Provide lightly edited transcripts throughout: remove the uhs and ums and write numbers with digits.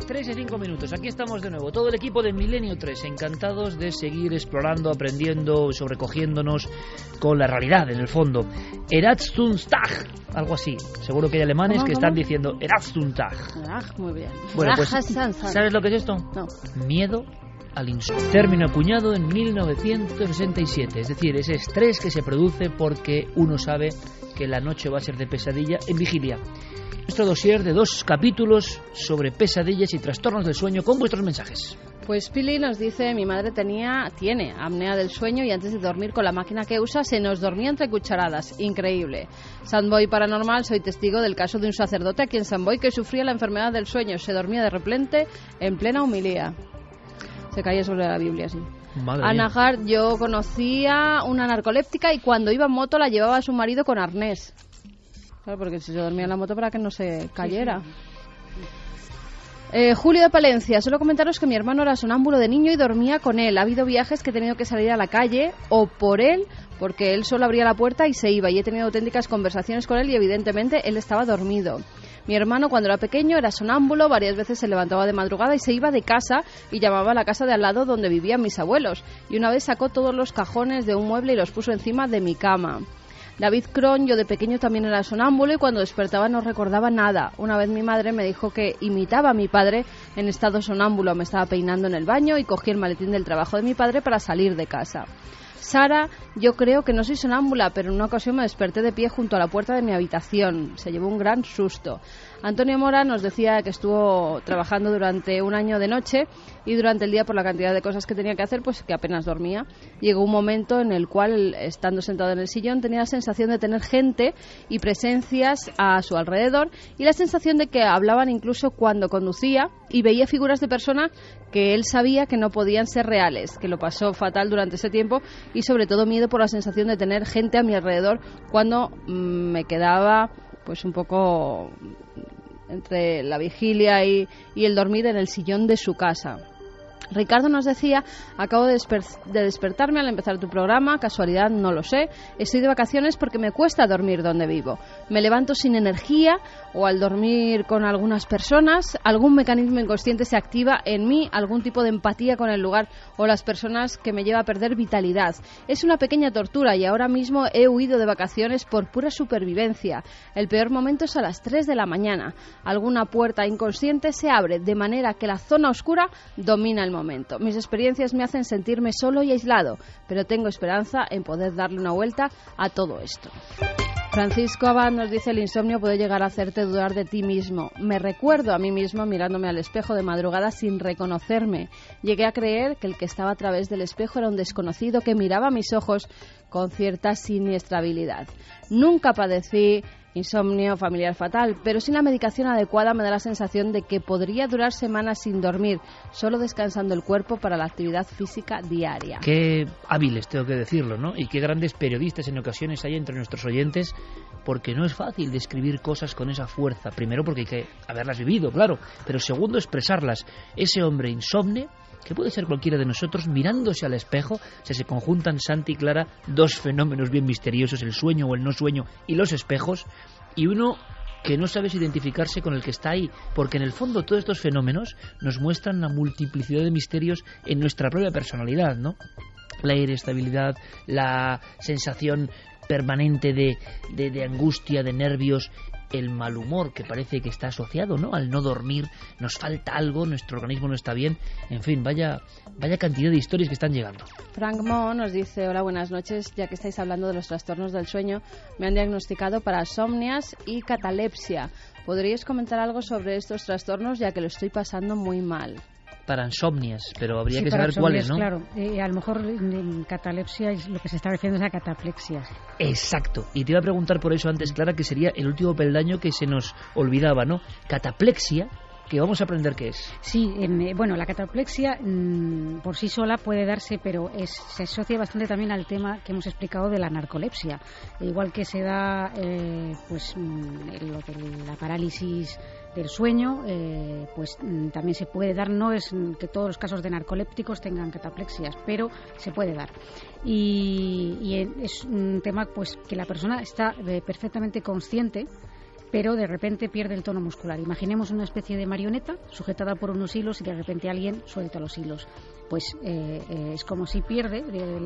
3:05. Aquí estamos de nuevo, todo el equipo de Milenio 3, encantados de seguir explorando, aprendiendo, sobrecogiéndonos con la realidad, en el fondo. Eratstundtag, algo así. Seguro que hay alemanes que están diciendo Eratstundtag. Muy bien. Bueno, pues, ¿sabes lo que es esto? No. Miedo al insomnio. Término acuñado en 1967, es decir, ese estrés que se produce porque uno sabe que la noche va a ser de pesadilla en vigilia. Nuestro dossier de 2 capítulos sobre pesadillas y trastornos del sueño con vuestros mensajes. Pues Pili nos dice, mi madre tiene apnea del sueño y antes de dormir con la máquina que usa se nos dormía entre cucharadas. Increíble. Sandboy Paranormal, soy testigo del caso de un sacerdote aquí en Sandboy que sufría la enfermedad del sueño. Se dormía de repente en plena homilía. Se caía sobre la Biblia, sí. Ana Hart, yo conocía una narcoléptica y cuando iba en moto la llevaba a su marido con arnés. Claro, porque si se dormía en la moto para que no se cayera. Julio de Palencia, solo comentaros que mi hermano era sonámbulo de niño y dormía con él. Ha habido viajes que he tenido que salir a la calle o por él, porque él solo abría la puerta y se iba. Y he tenido auténticas conversaciones con él y evidentemente él estaba dormido. Mi hermano cuando era pequeño era sonámbulo, varias veces se levantaba de madrugada y se iba de casa y llamaba a la casa de al lado donde vivían mis abuelos. Y una vez sacó todos los cajones de un mueble y los puso encima de mi cama. David Cron, yo de pequeño también era sonámbulo y cuando despertaba no recordaba nada. Una vez mi madre me dijo que imitaba a mi padre en estado sonámbulo. Me estaba peinando en el baño y cogí el maletín del trabajo de mi padre para salir de casa. Sara, yo creo que no soy sonámbula, pero en una ocasión me desperté de pie junto a la puerta de mi habitación. Se llevó un gran susto. Antonio Mora nos decía que estuvo trabajando durante un año de noche y durante el día por la cantidad de cosas que tenía que hacer, pues que apenas dormía. Llegó un momento en el cual, estando sentado en el sillón, tenía la sensación de tener gente y presencias a su alrededor y la sensación de que hablaban incluso cuando conducía y veía figuras de personas que él sabía que no podían ser reales, que lo pasó fatal durante ese tiempo y sobre todo miedo por la sensación de tener gente a mi alrededor cuando me quedaba pues un poco entre la vigilia y el dormir en el sillón de su casa. Ricardo nos decía, acabo de despertarme al empezar tu programa, casualidad no lo sé, estoy de vacaciones porque me cuesta dormir donde vivo, me levanto sin energía o al dormir con algunas personas, algún mecanismo inconsciente se activa en mí, algún tipo de empatía con el lugar o las personas que me lleva a perder vitalidad. Es una pequeña tortura y ahora mismo he huido de vacaciones por pura supervivencia. El peor momento es a las 3 de la mañana. Alguna puerta inconsciente se abre de manera que la zona oscura domina el momento. Mis experiencias me hacen sentirme solo y aislado, pero tengo esperanza en poder darle una vuelta a todo esto. Francisco Abad nos dice, el insomnio puede llegar a hacerte dudar de ti mismo. Me recuerdo a mí mismo mirándome al espejo de madrugada sin reconocerme. Llegué a creer que el que estaba a través del espejo era un desconocido que miraba a mis ojos con cierta siniestrabilidad. Nunca padecí insomnio familiar fatal, pero sin la medicación adecuada me da la sensación de que podría durar semanas sin dormir, solo descansando el cuerpo para la actividad física diaria. Qué hábiles, tengo que decirlo, ¿no? Y qué grandes periodistas en ocasiones hay entre nuestros oyentes, porque no es fácil describir cosas con esa fuerza. Primero porque hay que haberlas vivido, claro, pero segundo expresarlas. Ese hombre insomne, que puede ser cualquiera de nosotros, mirándose al espejo, se conjuntan, Santi y Clara, 2 fenómenos bien misteriosos, el sueño o el no sueño y los espejos, y uno que no sabes identificarse con el que está ahí, porque en el fondo todos estos fenómenos nos muestran la multiplicidad de misterios en nuestra propia personalidad, ¿no? La irritabilidad, la sensación permanente de angustia, de nervios, el mal humor que parece que está asociado, ¿no?, al no dormir, nos falta algo, nuestro organismo no está bien, en fin, vaya cantidad de historias que están llegando. Frank Mo nos dice, hola, buenas noches, ya que estáis hablando de los trastornos del sueño, me han diagnosticado parasomnias y catalepsia. ¿Podríais comentar algo sobre estos trastornos, ya que lo estoy pasando muy mal? Parasomnias, pero habría que saber cuáles, ¿no? Claro, a lo mejor en catalepsia es lo que se está refiriendo es a cataplexia. Exacto, y te iba a preguntar por eso antes, Clara, que sería el último peldaño que se nos olvidaba, ¿no? Cataplexia, que vamos a aprender qué es. Sí, bueno, la cataplexia por sí sola puede darse, pero se asocia bastante también al tema que hemos explicado de la narcolepsia. Igual que se da lo de la parálisis del sueño, pues también se puede dar, no es que todos los casos de narcolépticos tengan cataplexias, pero se puede dar. Y es un tema pues que la persona está perfectamente consciente, pero de repente pierde el tono muscular. Imaginemos una especie de marioneta sujetada por unos hilos y de repente alguien suelta los hilos. Pues es como si pierde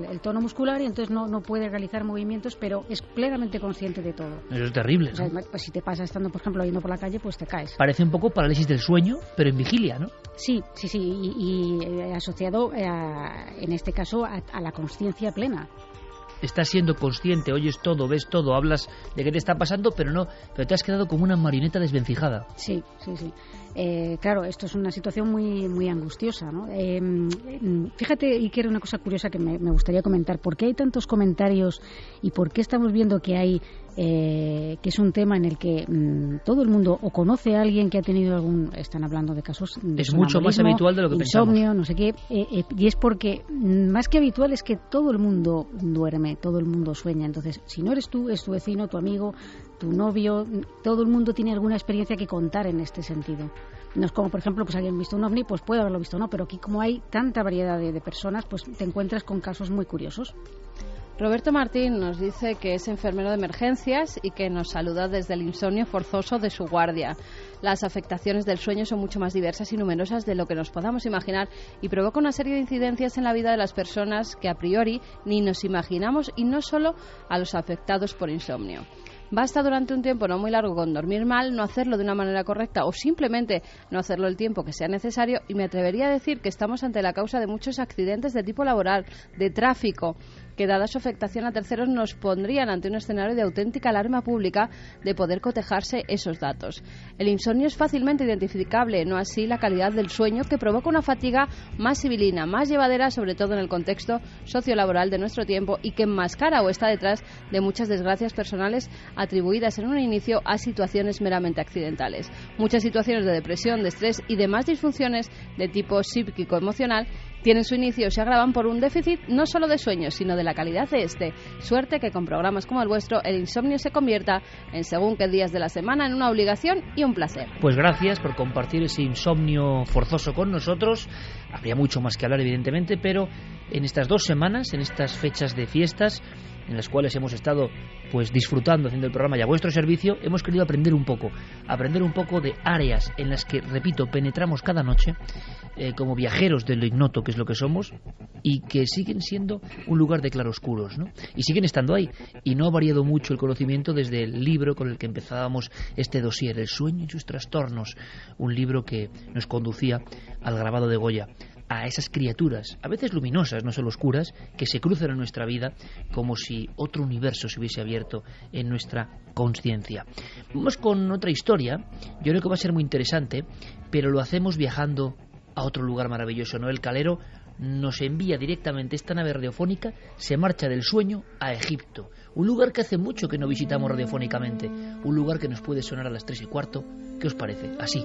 el tono muscular y entonces no puede realizar movimientos, pero es plenamente consciente de todo. Eso es terrible, ¿no? O sea, pues si te pasa estando, por ejemplo, yendo por la calle, pues te caes. Parece un poco parálisis del sueño, pero en vigilia, ¿no? Sí, y asociado en este caso a la consciencia plena. Estás siendo consciente, oyes todo, ves todo, hablas de qué te está pasando, pero te has quedado como una marioneta desvencijada. Sí. Claro, esto es una situación muy angustiosa, ¿no? Fíjate, Iker, una cosa curiosa que me gustaría comentar. ¿Por qué hay tantos comentarios y por qué estamos viendo que hay que es un tema en el que todo el mundo o conoce a alguien que ha tenido están hablando de casos de es mucho más habitual de lo que insomnio, pensamos. No sé qué, y es porque más que habitual es que todo el mundo duerme, todo el mundo sueña. Entonces, si no eres tú, es tu vecino, tu amigo, tu novio, todo el mundo tiene alguna experiencia que contar en este sentido. No es como, por ejemplo, pues alguien ha visto un ovni, pues puede haberlo visto o no, pero aquí como hay tanta variedad de personas, pues te encuentras con casos muy curiosos. Roberto Martín nos dice que es enfermero de emergencias y que nos saluda desde el insomnio forzoso de su guardia. Las afectaciones del sueño son mucho más diversas y numerosas de lo que nos podamos imaginar y provoca una serie de incidencias en la vida de las personas que a priori ni nos imaginamos, y no solo a los afectados por insomnio. Basta durante un tiempo no muy largo con dormir mal, no hacerlo de una manera correcta o simplemente no hacerlo el tiempo que sea necesario, y me atrevería a decir que estamos ante la causa de muchos accidentes de tipo laboral, de tráfico, que dada su afectación a terceros nos pondrían ante un escenario de auténtica alarma pública de poder cotejarse esos datos. El insomnio es fácilmente identificable, no así la calidad del sueño, que provoca una fatiga más sibilina, más llevadera, sobre todo en el contexto sociolaboral de nuestro tiempo, y que enmascara o está detrás de muchas desgracias personales atribuidas en un inicio a situaciones meramente accidentales. Muchas situaciones de depresión, de estrés y demás disfunciones de tipo psíquico-emocional tienen su inicio o se agravan por un déficit no solo de sueño, sino de la calidad de este. Suerte que con programas como el vuestro el insomnio se convierta en según qué días de la semana en una obligación y un placer. Pues gracias por compartir ese insomnio forzoso con nosotros. Habría mucho más que hablar, evidentemente, pero en estas 2 semanas, en estas fechas de fiestas, en las cuales hemos estado pues disfrutando haciendo el programa y a vuestro servicio, hemos querido aprender un poco de áreas en las que, repito, penetramos cada noche como viajeros de lo ignoto, que es lo que somos, y que siguen siendo un lugar de claroscuros, ¿no? Y siguen estando ahí, y no ha variado mucho el conocimiento desde el libro con el que empezábamos este dossier, El sueño y sus trastornos, un libro que nos conducía al grabado de Goya, a esas criaturas, a veces luminosas, no solo oscuras, que se cruzan en nuestra vida como si otro universo se hubiese abierto en nuestra conciencia. Vamos con otra historia, yo creo que va a ser muy interesante, pero lo hacemos viajando a otro lugar maravilloso. Noel Calero nos envía directamente esta nave radiofónica, se marcha del sueño a Egipto, un lugar que hace mucho que no visitamos radiofónicamente, un lugar que nos puede sonar a las 3:15. ¿Qué os parece? Así.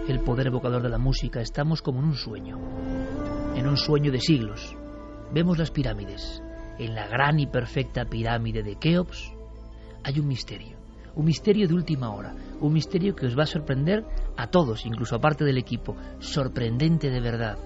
El poder evocador de la música. Estamos como en un sueño de siglos. Vemos las pirámides. En la gran y perfecta pirámide de Keops hay un misterio de última hora, un misterio que os va a sorprender a todos, incluso a parte del equipo, sorprendente de verdad.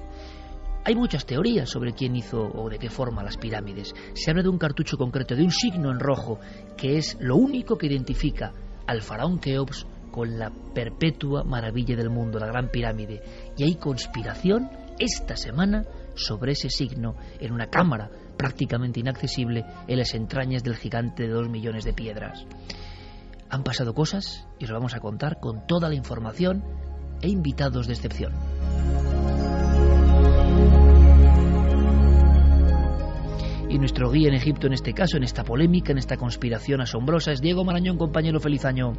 Hay muchas teorías sobre quién hizo o de qué forma las pirámides. Se habla de un cartucho concreto, de un signo en rojo, que es lo único que identifica al faraón Keops con la perpetua maravilla del mundo, la Gran Pirámide. Y hay conspiración esta semana sobre ese signo en una cámara prácticamente inaccesible en las entrañas del gigante de 2 millones de piedras. Han pasado cosas y os lo vamos a contar con toda la información e invitados de excepción. Y nuestro guía en Egipto en este caso, en esta polémica, en esta conspiración asombrosa, es Diego Marañón. Compañero, feliz año.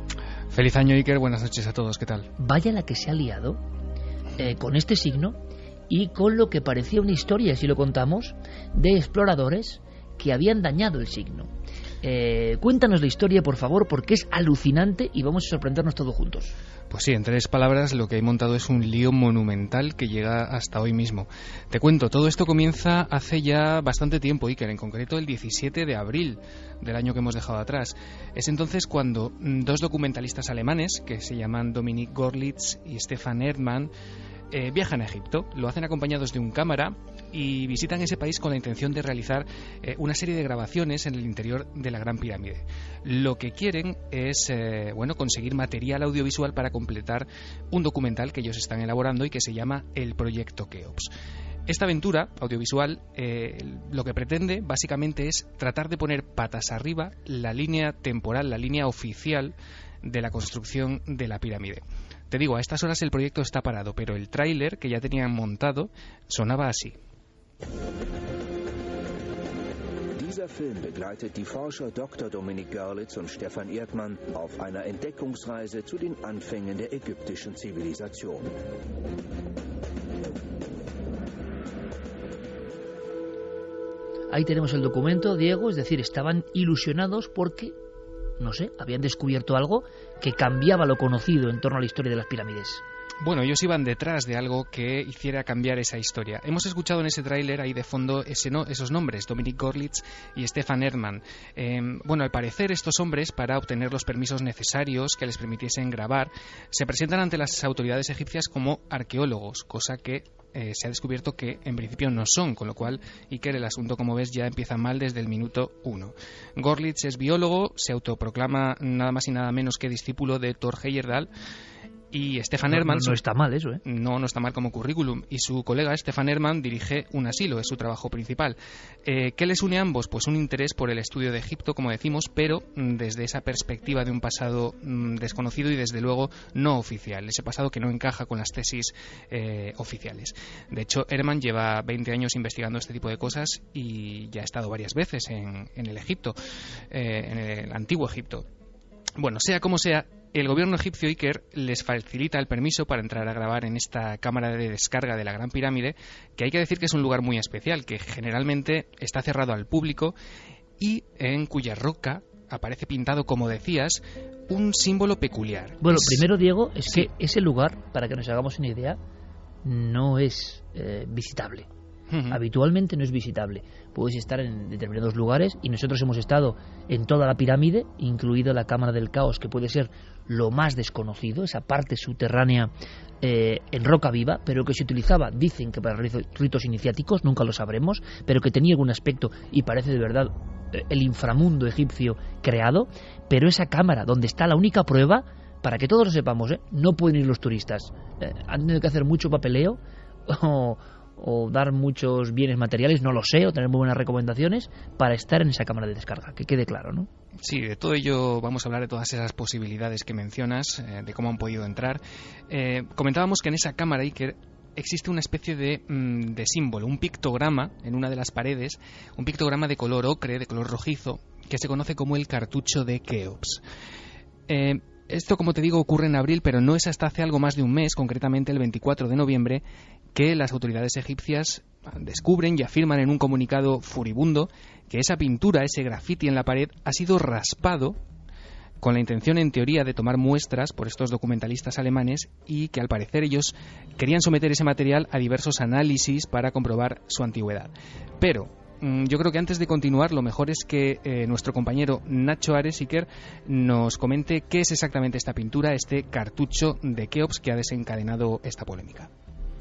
Feliz año, Iker. Buenas noches a todos. ¿Qué tal? Vaya la que se ha liado con este signo y con lo que parecía una historia, si lo contamos, de exploradores que habían dañado el signo. Cuéntanos la historia, por favor, porque es alucinante y vamos a sorprendernos todos juntos. Pues sí, en 3 palabras lo que hay montado es un lío monumental que llega hasta hoy mismo. Te cuento, todo esto comienza hace ya bastante tiempo, Iker, en concreto el 17 de abril del año que hemos dejado atrás. Es entonces cuando 2 documentalistas alemanes, que se llaman Dominik Gorlitz y Stefan Erdmann, viajan a Egipto. Lo hacen acompañados de un cámara y visitan ese país con la intención de realizar una serie de grabaciones en el interior de la Gran Pirámide. Lo que quieren es conseguir material audiovisual para completar un documental que ellos están elaborando y que se llama el Proyecto Keops. Esta aventura audiovisual lo que pretende básicamente es tratar de poner patas arriba la línea temporal, la línea oficial de la construcción de la pirámide. Te digo, a estas horas el proyecto está parado, pero el tráiler que ya tenían montado sonaba así. Dieser Film begleitet die Forscher Dr. Dominik Görlitz und Stefan Erdmann auf einer Entdeckungsreise zu den Anfängen der ägyptischen Zivilisation. Ahí tenemos el documento, Diego, es decir, estaban ilusionados porque, no sé, habían descubierto algo que cambiaba lo conocido en torno a la historia de las pirámides. Bueno, ellos iban detrás de algo que hiciera cambiar esa historia. Hemos escuchado en ese tráiler ahí de fondo esos nombres, Dominik Gorlitz y Stefan Erdmann. Al parecer estos hombres, para obtener los permisos necesarios que les permitiesen grabar, se presentan ante las autoridades egipcias como arqueólogos, cosa que se ha descubierto que en principio no son, con lo cual, Iker, el asunto, como ves, ya empieza mal desde el minuto 1. Gorlitz es biólogo, se autoproclama nada más y nada menos que discípulo de Thor Heyerdahl. Y Stefan Erdmann... No está mal eso, ¿eh? No está mal como currículum. Y su colega Stefan Erdmann dirige un asilo, es su trabajo principal. ¿Qué les une a ambos? Pues un interés por el estudio de Egipto, como decimos, pero desde esa perspectiva de un pasado desconocido y desde luego no oficial. Ese pasado que no encaja con las tesis oficiales. De hecho, Erdmann lleva 20 años investigando este tipo de cosas y ya ha estado varias veces en el Egipto, en el antiguo Egipto. Bueno, sea como sea, el gobierno egipcio, Iker, les facilita el permiso para entrar a grabar en esta cámara de descarga de la Gran Pirámide, que hay que decir que es un lugar muy especial, que generalmente está cerrado al público y en cuya roca aparece pintado, como decías, un símbolo peculiar. Bueno, primero, Diego, es que ese lugar, para que nos hagamos una idea, no es visitable. Habitualmente no es visitable. Puedes estar en determinados lugares y nosotros hemos estado en toda la pirámide, incluido la Cámara del Caos, que puede ser lo más desconocido, esa parte subterránea en roca viva, pero que se utilizaba, dicen que para ritos iniciáticos, nunca lo sabremos, pero que tenía algún aspecto y parece de verdad el inframundo egipcio creado. Pero esa cámara, donde está la única prueba, para que todos lo sepamos, no pueden ir los turistas. Han tenido que hacer mucho papeleo o dar muchos bienes materiales, no lo sé, o tener muy buenas recomendaciones para estar en esa cámara de descarga, que quede claro, ¿no? Sí, de todo ello vamos a hablar, de todas esas posibilidades que mencionas, de cómo han podido entrar. Comentábamos que en esa cámara, Iker, existe una especie de símbolo, un pictograma en una de las paredes, un pictograma de color ocre, de color rojizo, que se conoce como el cartucho de Keops. Esto, como te digo, ocurre en abril, pero no es hasta hace algo más de un mes, concretamente el 24 de noviembre, que las autoridades egipcias descubren y afirman en un comunicado furibundo que esa pintura, ese grafiti en la pared, ha sido raspado con la intención, en teoría, de tomar muestras por estos documentalistas alemanes y que, al parecer, ellos querían someter ese material a diversos análisis para comprobar su antigüedad. Pero yo creo que antes de continuar, lo mejor es que nuestro compañero Nacho Ares, Iker, nos comente qué es exactamente esta pintura, este cartucho de Keops que ha desencadenado esta polémica.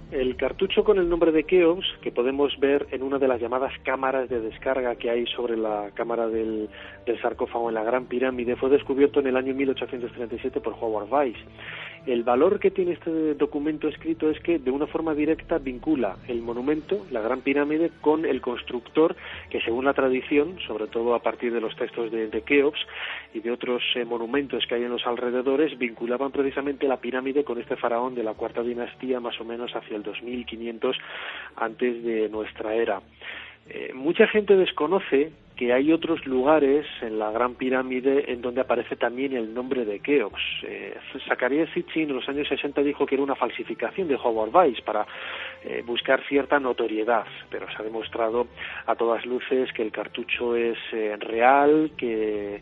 El cartucho con el nombre de Keops, que podemos ver en una de las llamadas cámaras de descarga que hay sobre la cámara del sarcófago en la Gran Pirámide, fue descubierto en el año 1837 por Howard Weiss. El valor que tiene este documento escrito es que de una forma directa vincula el monumento, la Gran Pirámide, con el constructor que, según la tradición, sobre todo a partir de los textos de Keops y de otros monumentos que hay en los alrededores, vinculaban precisamente la pirámide con este faraón de la cuarta dinastía, más o menos hacia el 2500 antes de nuestra era. Mucha gente desconoce que hay otros lugares en la Gran Pirámide en donde aparece también el nombre de Keops. Zecharia Sitchin en los años 60 dijo que era una falsificación de Howard Weiss para buscar cierta notoriedad, pero se ha demostrado a todas luces que el cartucho es real, que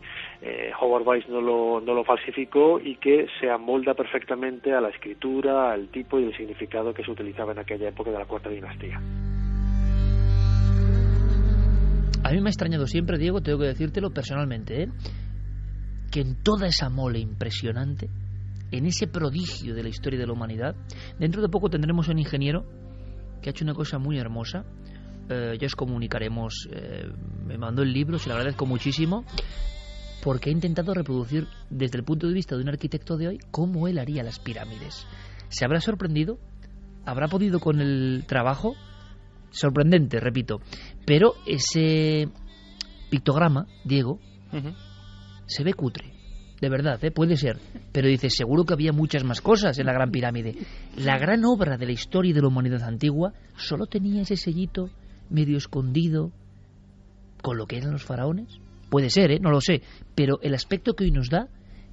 Howard Weiss no lo falsificó y que se amolda perfectamente a la escritura, al tipo y el significado que se utilizaba en aquella época de la Cuarta Dinastía. A mí me ha extrañado siempre, Diego, tengo que decírtelo personalmente, que en toda esa mole impresionante, en ese prodigio de la historia de la humanidad, dentro de poco tendremos un ingeniero que ha hecho una cosa muy hermosa. Ya os comunicaremos, me mandó el libro, se lo agradezco muchísimo, porque ha intentado reproducir desde el punto de vista de un arquitecto de hoy cómo él haría las pirámides. ¿Se habrá sorprendido? ¿Habrá podido con el trabajo? Sorprendente, repito, pero ese pictograma, Diego, se ve cutre, de verdad, puede ser, pero dices, seguro que había muchas más cosas en la Gran Pirámide. La gran obra de la historia de la humanidad antigua solo tenía ese sellito medio escondido con lo que eran los faraones. Puede ser, no lo sé, pero el aspecto que hoy nos da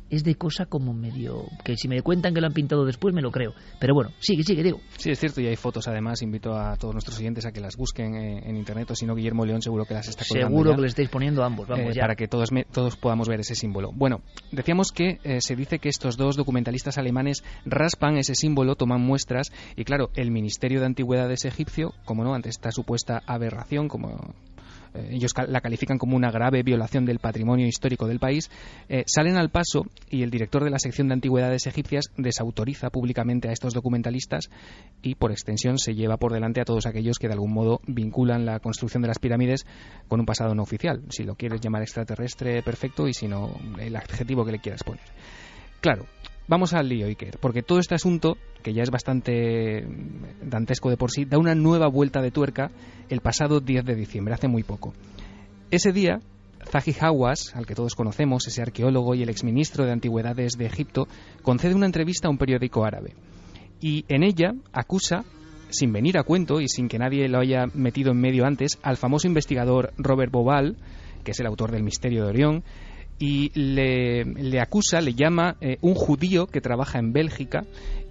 es de cosa como medio... que si me cuentan que lo han pintado después me lo creo. Pero bueno, sigue, Diego. Sí, es cierto, y hay fotos además. Invito a todos nuestros oyentes a que las busquen en internet, o si no, Guillermo León seguro que las está colgando. Seguro ya, que le estáis poniendo ambos, vamos ya. Para que todos podamos ver ese símbolo. Bueno, decíamos que se dice que estos dos documentalistas alemanes raspan ese símbolo, toman muestras, y claro, el Ministerio de Antigüedades egipcio, como no, ante esta supuesta aberración, como... ellos la califican como una grave violación del patrimonio histórico del país, salen al paso y el director de la sección de antigüedades egipcias desautoriza públicamente a estos documentalistas y por extensión se lleva por delante a todos aquellos que de algún modo vinculan la construcción de las pirámides con un pasado no oficial, si lo quieres llamar extraterrestre, perfecto, y si no, el adjetivo que le quieras poner. Claro, vamos al lío, Iker, porque todo este asunto, que ya es bastante dantesco de por sí, da una nueva vuelta de tuerca el pasado 10 de diciembre, hace muy poco. Ese día, Zahi Hawass, al que todos conocemos, ese arqueólogo y el exministro de Antigüedades de Egipto, concede una entrevista a un periódico árabe. Y en ella acusa, sin venir a cuento y sin que nadie lo haya metido en medio antes, al famoso investigador Robert Bauval, que es el autor del Misterio de Orión, y le acusa, le llama un judío que trabaja en Bélgica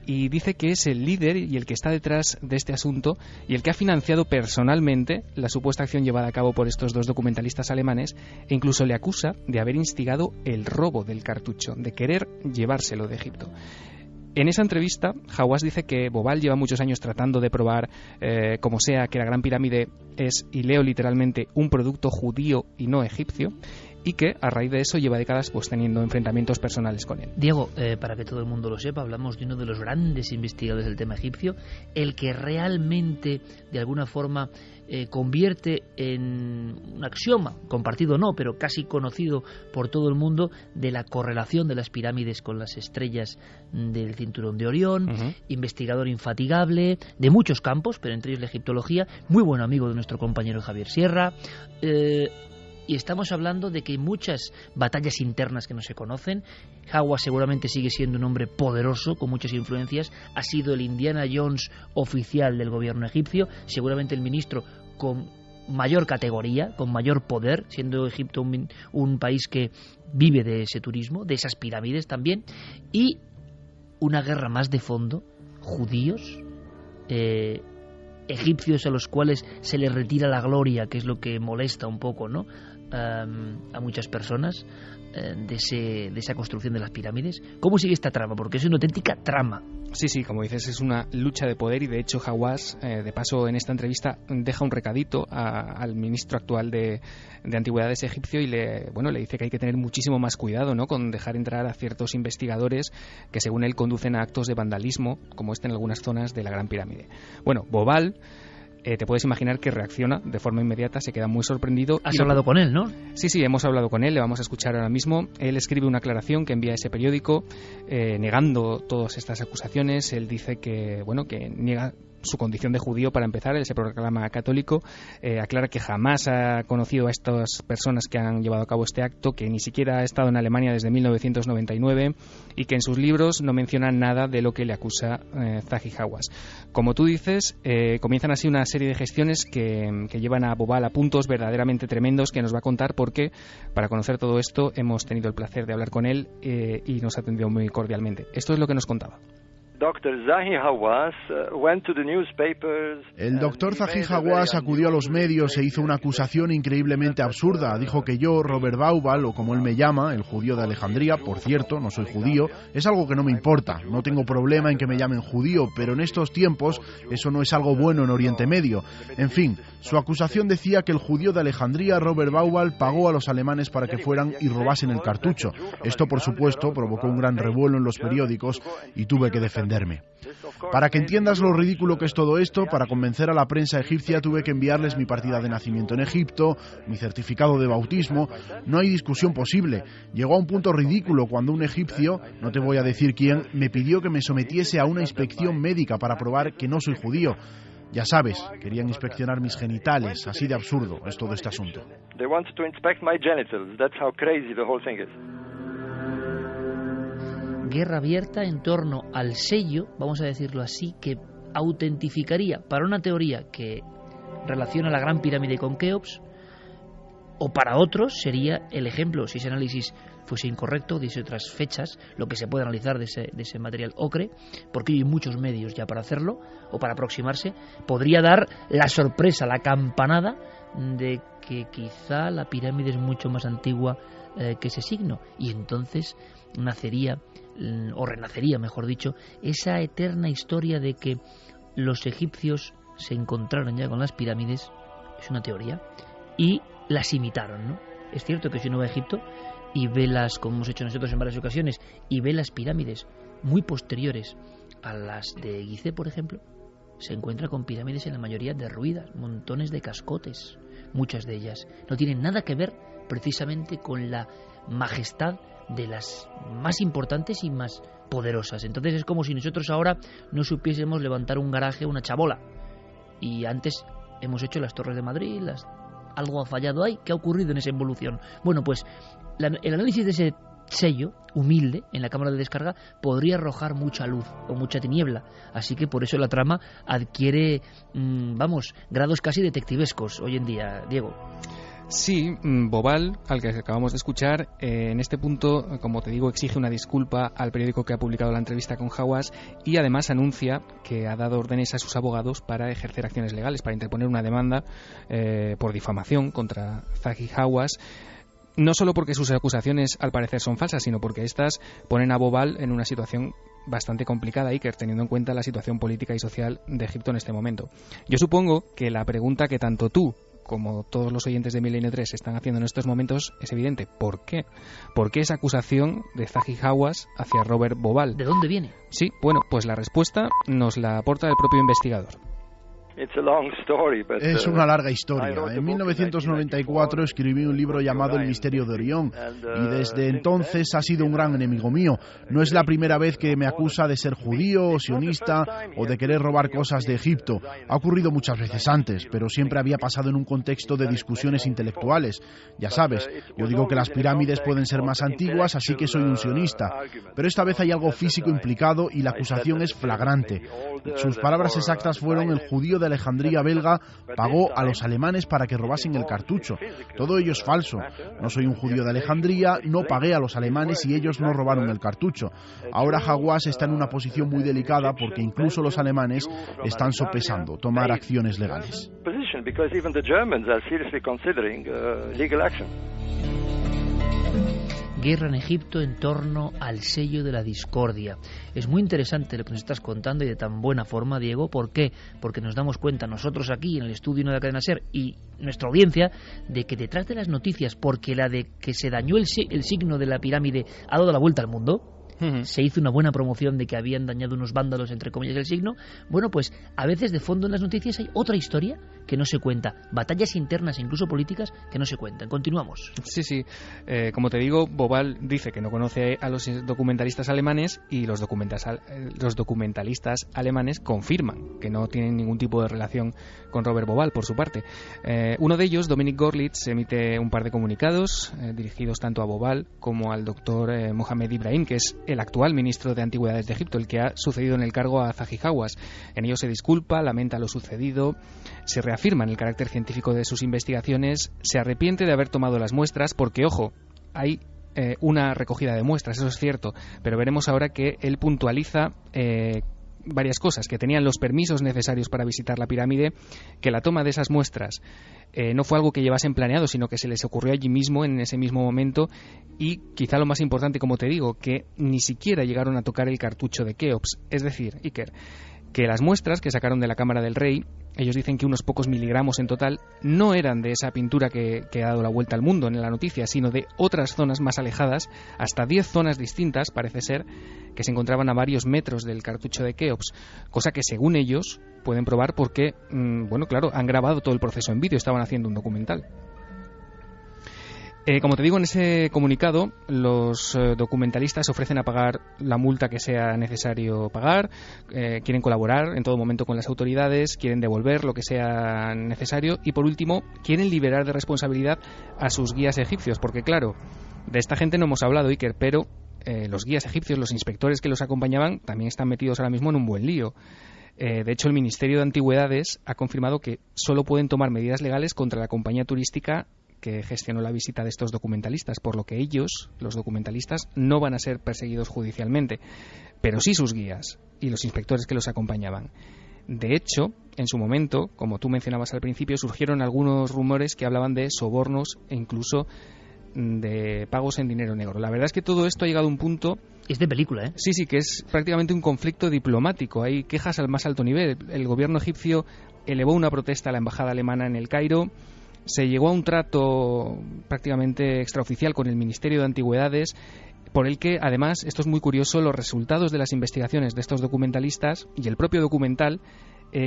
y dice que es el líder y el que está detrás de este asunto y el que ha financiado personalmente la supuesta acción llevada a cabo por estos dos documentalistas alemanes, e incluso le acusa de haber instigado el robo del cartucho, de querer llevárselo de Egipto. En esa entrevista, Hawass dice que Bauval lleva muchos años tratando de probar, como sea, que la Gran Pirámide es, y leo literalmente, un producto judío y no egipcio, y que a raíz de eso lleva décadas pues teniendo enfrentamientos personales con él. Diego, para que todo el mundo lo sepa, hablamos de uno de los grandes investigadores del tema egipcio, el que realmente de alguna forma convierte en un axioma, compartido no, pero casi conocido por todo el mundo, de la correlación de las pirámides con las estrellas del cinturón de Orión, investigador infatigable de muchos campos, pero entre ellos la egiptología, muy buen amigo de nuestro compañero Javier Sierra, y estamos hablando de que hay muchas batallas internas que no se conocen. Hawass seguramente sigue siendo un hombre poderoso, con muchas influencias. Ha sido el Indiana Jones oficial del gobierno egipcio, seguramente el ministro con mayor categoría, con mayor poder, siendo Egipto un país que vive de ese turismo, de esas pirámides también. Y una guerra más de fondo, judíos, egipcios a los cuales se les retira la gloria, que es lo que molesta un poco, ¿no?, a muchas personas de esa construcción de las pirámides. ¿Cómo sigue esta trama? Porque es una auténtica trama. Sí, como dices, es una lucha de poder, y de hecho Hawass, de paso en esta entrevista, deja un recadito al ministro actual de Antigüedades egipcio y le dice que hay que tener muchísimo más cuidado, ¿no?, con dejar entrar a ciertos investigadores que según él conducen a actos de vandalismo, como este en algunas zonas de la Gran Pirámide. Bueno, Bauval, te puedes imaginar que reacciona de forma inmediata, se queda muy sorprendido. ¿Has hablado con él, no? Sí, hemos hablado con él, le vamos a escuchar ahora mismo. Él escribe una aclaración que envía a ese periódico negando todas estas acusaciones. Él dice que niega su condición de judío. Para empezar, él se proclama católico, aclara que jamás ha conocido a estas personas que han llevado a cabo este acto, que ni siquiera ha estado en Alemania desde 1999 y que en sus libros no menciona nada de lo que le acusa Zahi Hawass. Como tú dices, comienzan así una serie de gestiones que llevan a Bobal a puntos verdaderamente tremendos que nos va a contar, porque para conocer todo esto hemos tenido el placer de hablar con él y nos ha atendido muy cordialmente. Esto es lo que nos contaba. El doctor Zahi Hawass acudió a los medios e hizo una acusación increíblemente absurda. Dijo que yo, Robert Bauval, o como él me llama, el judío de Alejandría, por cierto, no soy judío, es algo que no me importa. No tengo problema en que me llamen judío, pero en estos tiempos eso no es algo bueno en Oriente Medio. En fin, su acusación decía que el judío de Alejandría, Robert Bauval, pagó a los alemanes para que fueran y robasen el cartucho. Esto, por supuesto, provocó un gran revuelo en los periódicos y tuve que defenderme. Para que entiendas lo ridículo que es todo esto, para convencer a la prensa egipcia tuve que enviarles mi partida de nacimiento en Egipto, mi certificado de bautismo. No hay discusión posible. Llegó a un punto ridículo cuando un egipcio, no te voy a decir quién, me pidió que me sometiese a una inspección médica para probar que no soy judío. Ya sabes, querían inspeccionar mis genitales, así de absurdo es todo este asunto. Guerra abierta en torno al sello, vamos a decirlo así, que autentificaría para una teoría que relaciona la Gran Pirámide con Keops, o para otros sería el ejemplo, si ese análisis fuese incorrecto, diese otras fechas, lo que se puede analizar de ese material ocre, porque hay muchos medios ya para hacerlo, o para aproximarse, podría dar la sorpresa, la campanada de que quizá la pirámide es mucho más antigua que ese signo, y entonces nacería, o renacería, mejor dicho, esa eterna historia de que los egipcios se encontraron ya con las pirámides, es una teoría, y las imitaron, ¿no? Es cierto que si uno va a Egipto y ve las, como hemos hecho nosotros en varias ocasiones, y ve las pirámides muy posteriores a las de Gizeh, por ejemplo, se encuentra con pirámides en la mayoría derruidas, montones de cascotes, muchas de ellas no tienen nada que ver precisamente con la majestad de las más importantes y más poderosas. Entonces es como si nosotros ahora no supiésemos levantar un garaje, una chabola, y antes hemos hecho las Torres de Madrid, algo ha fallado ahí. ¿Qué ha ocurrido en esa evolución? Bueno, pues el análisis de ese sello humilde en la cámara de descarga podría arrojar mucha luz o mucha tiniebla, así que por eso la trama adquiere grados casi detectivescos hoy en día, Diego. Sí, Bobal, al que acabamos de escuchar, en este punto, como te digo, exige una disculpa al periódico que ha publicado la entrevista con Hawass y además anuncia que ha dado órdenes a sus abogados para ejercer acciones legales, para interponer una demanda por difamación contra Zahi Hawass. No solo porque sus acusaciones al parecer son falsas, sino porque estas ponen a Bobal en una situación bastante complicada, Iker, teniendo en cuenta la situación política y social de Egipto en este momento. Yo supongo que la pregunta que tanto tú como todos los oyentes de Milenio 3 están haciendo en estos momentos es evidente. ¿Por qué? ¿Por qué esa acusación de Zahi Hawass hacia Robert Bobal? ¿De dónde viene? Sí, bueno, pues la respuesta nos la aporta el propio investigador. Es una larga historia. En 1994 escribí un libro llamado El misterio de Orión y desde entonces ha sido un gran enemigo mío. No es la primera vez que me acusa de ser judío o sionista o de querer robar cosas de Egipto. Ha ocurrido muchas veces antes, pero siempre había pasado en un contexto de discusiones intelectuales. Ya sabes, yo digo que las pirámides pueden ser más antiguas, así que soy un sionista. Pero esta vez hay algo físico implicado y la acusación es flagrante. Sus palabras exactas fueron: el judío de Alejandría belga pagó a los alemanes para que robasen el cartucho. Todo ello es falso. No soy un judío de Alejandría, no pagué a los alemanes y ellos no robaron el cartucho. Ahora Hawass está en una posición muy delicada porque incluso los alemanes están sopesando tomar acciones legales. Guerra en Egipto en torno al sello de la discordia. Es muy interesante lo que nos estás contando y de tan buena forma, Diego. ¿Por qué? Porque nos damos cuenta nosotros aquí en el estudio de la cadena SER y nuestra audiencia de que detrás de las noticias, porque la de que se dañó el signo de la pirámide ha dado la vuelta al mundo, se hizo una buena promoción de que habían dañado unos vándalos, entre comillas, el signo. Bueno, pues a veces de fondo en las noticias hay otra historia que no se cuenta, batallas internas, incluso políticas, que no se cuentan. Continuamos. Sí. Como te digo, Bobal dice que no conoce a los documentalistas alemanes y los documentalistas alemanes confirman que no tienen ningún tipo de relación con Robert Bobal, por su parte. Uno de ellos, Dominic Gorlitz, emite un par de comunicados dirigidos tanto a Bobal como al doctor Mohamed Ibrahim, que es el actual ministro de Antigüedades de Egipto, el que ha sucedido en el cargo a Zahi Hawass. En ello se disculpa, lamenta lo sucedido, se reafirma en el carácter científico de sus investigaciones, se arrepiente de haber tomado las muestras, porque, ojo, hay una recogida de muestras, eso es cierto, pero veremos ahora que él puntualiza varias cosas, que tenían los permisos necesarios para visitar la pirámide, que la toma de esas muestras no fue algo que llevasen planeado, sino que se les ocurrió allí mismo, en ese mismo momento, y quizá lo más importante, como te digo, que ni siquiera llegaron a tocar el cartucho de Keops. Es decir, Iker, que las muestras que sacaron de la cámara del rey, ellos dicen que unos pocos miligramos en total, no eran de esa pintura que ha dado la vuelta al mundo en la noticia, sino de otras zonas más alejadas, hasta 10 zonas distintas, parece ser, que se encontraban a varios metros del cartucho de Keops, cosa que según ellos pueden probar porque, bueno, claro, han grabado todo el proceso en vídeo, estaban haciendo un documental. Como te digo, en ese comunicado, los documentalistas ofrecen a pagar la multa que sea necesario pagar, quieren colaborar en todo momento con las autoridades, quieren devolver lo que sea necesario y, por último, quieren liberar de responsabilidad a sus guías egipcios, porque, claro, de esta gente no hemos hablado, Iker, pero los guías egipcios, los inspectores que los acompañaban, también están metidos ahora mismo en un buen lío. De hecho, el Ministerio de Antigüedades ha confirmado que solo pueden tomar medidas legales contra la compañía turística que gestionó la visita de estos documentalistas, por lo que ellos, los documentalistas, no van a ser perseguidos judicialmente, pero sí sus guías y los inspectores que los acompañaban. De hecho, en su momento, como tú mencionabas al principio, surgieron algunos rumores que hablaban de sobornos e incluso de pagos en dinero negro. La verdad es que todo esto ha llegado a un punto... Es de película, ¿eh? Sí, que es prácticamente un conflicto diplomático. Hay quejas al más alto nivel. El gobierno egipcio elevó una protesta a la embajada alemana en El Cairo. Se llegó a un trato prácticamente extraoficial con el Ministerio de Antigüedades, por el que, además, esto es muy curioso, los resultados de las investigaciones de estos documentalistas y el propio documental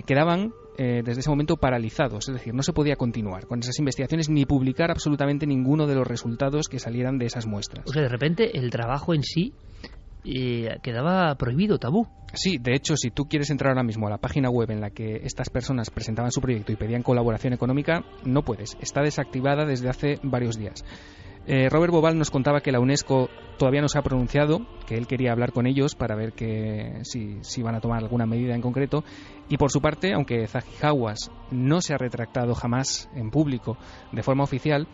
quedaban desde ese momento paralizados, es decir, no se podía continuar con esas investigaciones ni publicar absolutamente ninguno de los resultados que salieran de esas muestras. O sea, de repente el trabajo en sí quedaba prohibido, tabú. Sí, de hecho, si tú quieres entrar ahora mismo a la página web en la que estas personas presentaban su proyecto y pedían colaboración económica, no puedes, está desactivada desde hace varios días. Robert Bobal nos contaba que la UNESCO todavía no se ha pronunciado, que él quería hablar con ellos para ver si van a tomar alguna medida en concreto, y por su parte, aunque Zahi Hawass no se ha retractado jamás en público de forma oficial,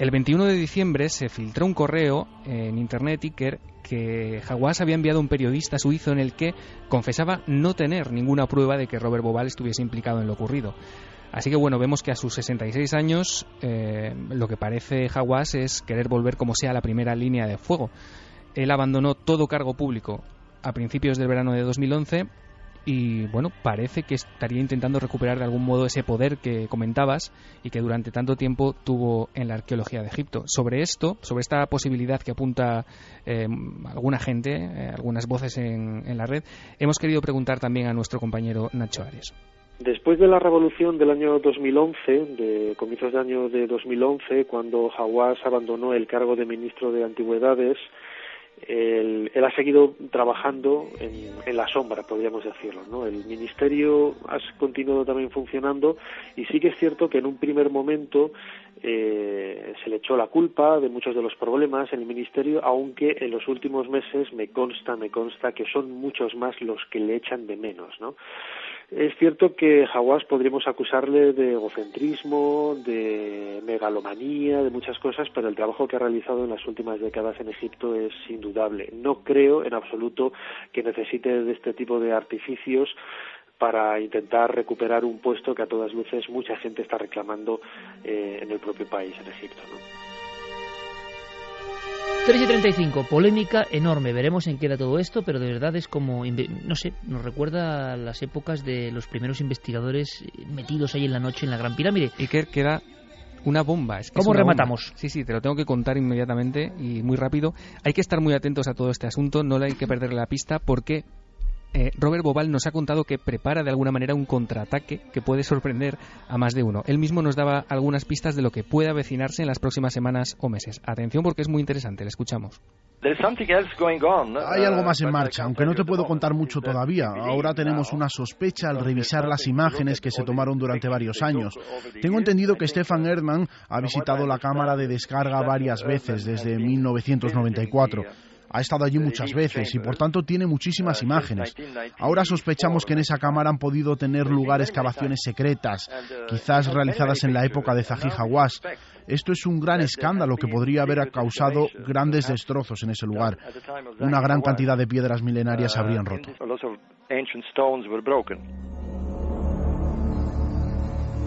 el 21 de diciembre se filtró un correo en internet, Iker, que Hawass había enviado a un periodista suizo en el que confesaba no tener ninguna prueba de que Robert Bobal estuviese implicado en lo ocurrido. Así que bueno, vemos que a sus 66 años lo que parece Hawass es querer volver como sea a la primera línea de fuego. Él abandonó todo cargo público a principios del verano de 2011 y bueno, parece que estaría intentando recuperar de algún modo ese poder que comentabas y que durante tanto tiempo tuvo en la arqueología de Egipto. Sobre esto, sobre esta posibilidad que apunta alguna gente, algunas voces en la red, hemos querido preguntar también a nuestro compañero Nacho Ares. Después de la revolución del año 2011, de comienzos de año de 2011, cuando Hawass abandonó el cargo de ministro de Antigüedades, él ha seguido trabajando en la sombra, podríamos decirlo, ¿no? El ministerio ha continuado también funcionando y sí que es cierto que en un primer momento se le echó la culpa de muchos de los problemas en el ministerio, aunque en los últimos meses me consta que son muchos más los que le echan de menos, ¿no? Es cierto que Hawass podríamos acusarle de egocentrismo, de megalomanía, de muchas cosas, pero el trabajo que ha realizado en las últimas décadas en Egipto es indudable. No creo en absoluto que necesite de este tipo de artificios para intentar recuperar un puesto que a todas luces mucha gente está reclamando en el propio país, en Egipto, ¿no? 3:35, polémica enorme. Veremos en qué era todo esto, pero de verdad es como, no sé, nos recuerda a las épocas de los primeros investigadores metidos ahí en la noche en la Gran Pirámide. Iker, queda Una bomba. Es que ¿Cómo es una rematamos? Bomba. Sí, te lo tengo que contar inmediatamente y muy rápido. Hay que estar muy atentos a todo este asunto, no le hay que perder la pista porque Robert Bauval nos ha contado que prepara de alguna manera un contraataque que puede sorprender a más de uno. Él mismo nos daba algunas pistas de lo que puede avecinarse en las próximas semanas o meses. Atención porque es muy interesante, le escuchamos. Hay algo más en marcha, aunque no te puedo contar mucho todavía. Ahora tenemos una sospecha al revisar las imágenes que se tomaron durante varios años. Tengo entendido que Stefan Erdmann ha visitado la cámara de descarga varias veces desde 1994. Ha estado allí muchas veces y por tanto tiene muchísimas imágenes. Ahora sospechamos que en esa cámara han podido tener lugar excavaciones secretas, quizás realizadas en la época de Zahi Hawass. Esto es un gran escándalo que podría haber causado grandes destrozos en ese lugar. Una gran cantidad de piedras milenarias se habrían roto.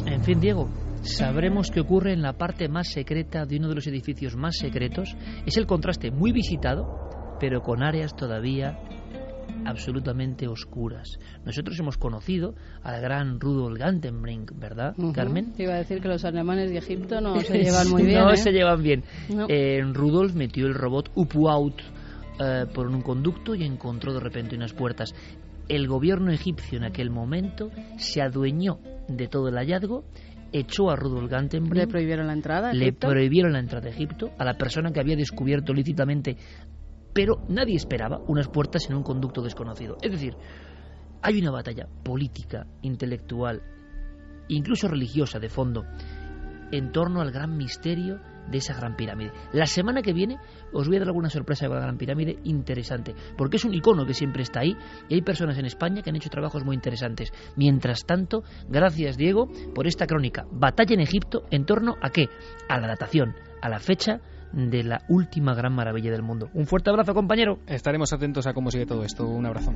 En fin, Diego, sabremos qué ocurre en la parte más secreta de uno de los edificios más secretos. Es el contraste muy visitado, pero con áreas todavía absolutamente oscuras. Nosotros hemos conocido al gran Rudolf Gantenbrink, ¿verdad, Carmen? Te iba a decir que los alemanes y Egipto no se llevan muy bien. No se llevan bien. No. Rudolf metió el robot Upuaut por un conducto y encontró de repente unas puertas. El gobierno egipcio en aquel momento se adueñó de todo el hallazgo, echó a Rudolf Gantenbrink. Le prohibieron la entrada a Egipto. Le prohibieron la entrada a Egipto a la persona que había descubierto lícitamente, pero nadie esperaba unas puertas en un conducto desconocido. Es decir, hay una batalla política, intelectual, incluso religiosa de fondo, en torno al gran misterio de esa gran pirámide. La semana que viene os voy a dar alguna sorpresa con la gran pirámide interesante, porque es un icono que siempre está ahí y hay personas en España que han hecho trabajos muy interesantes. Mientras tanto, gracias, Diego, por esta crónica. Batalla en Egipto, ¿en torno a qué? A la datación, a la fecha de la última gran maravilla del mundo. Un fuerte abrazo, compañero. Estaremos atentos a cómo sigue todo esto. Un abrazo.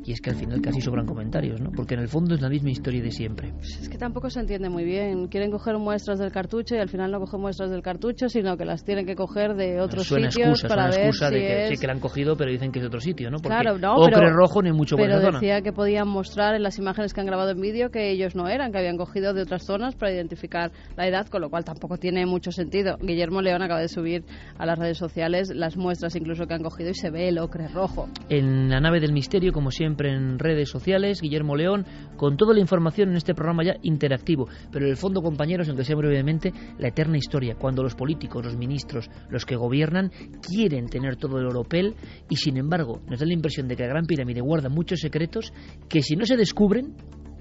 Y es que al final casi sobran comentarios, ¿no? Porque en el fondo es la misma historia de siempre. Pues es que tampoco se entiende muy bien. Quieren coger muestras del cartucho y al final no cogen muestras del cartucho, sino que las tienen que coger de otros sitios para ver excusa si de que es... sí que la han cogido, pero dicen que es de otro sitio, ¿no? Porque claro, no, ocre rojo ni mucho por pero esa zona. decía que podían mostrar en las imágenes que han grabado en vídeo que ellos no eran, que habían cogido de otras zonas para identificar la edad, con lo cual tampoco tiene mucho sentido. Guillermo León acaba de subir a las redes sociales las muestras incluso que han cogido y se ve el ocre rojo. En la nave del misterio, como siempre en redes sociales, Guillermo León, con toda la información en este programa ya interactivo. Pero en el fondo, compañeros, aunque sea brevemente, la eterna historia, cuando los políticos, los ministros, los que gobiernan, quieren tener todo el oropel y sin embargo nos da la impresión de que la Gran Pirámide guarda muchos secretos que si no se descubren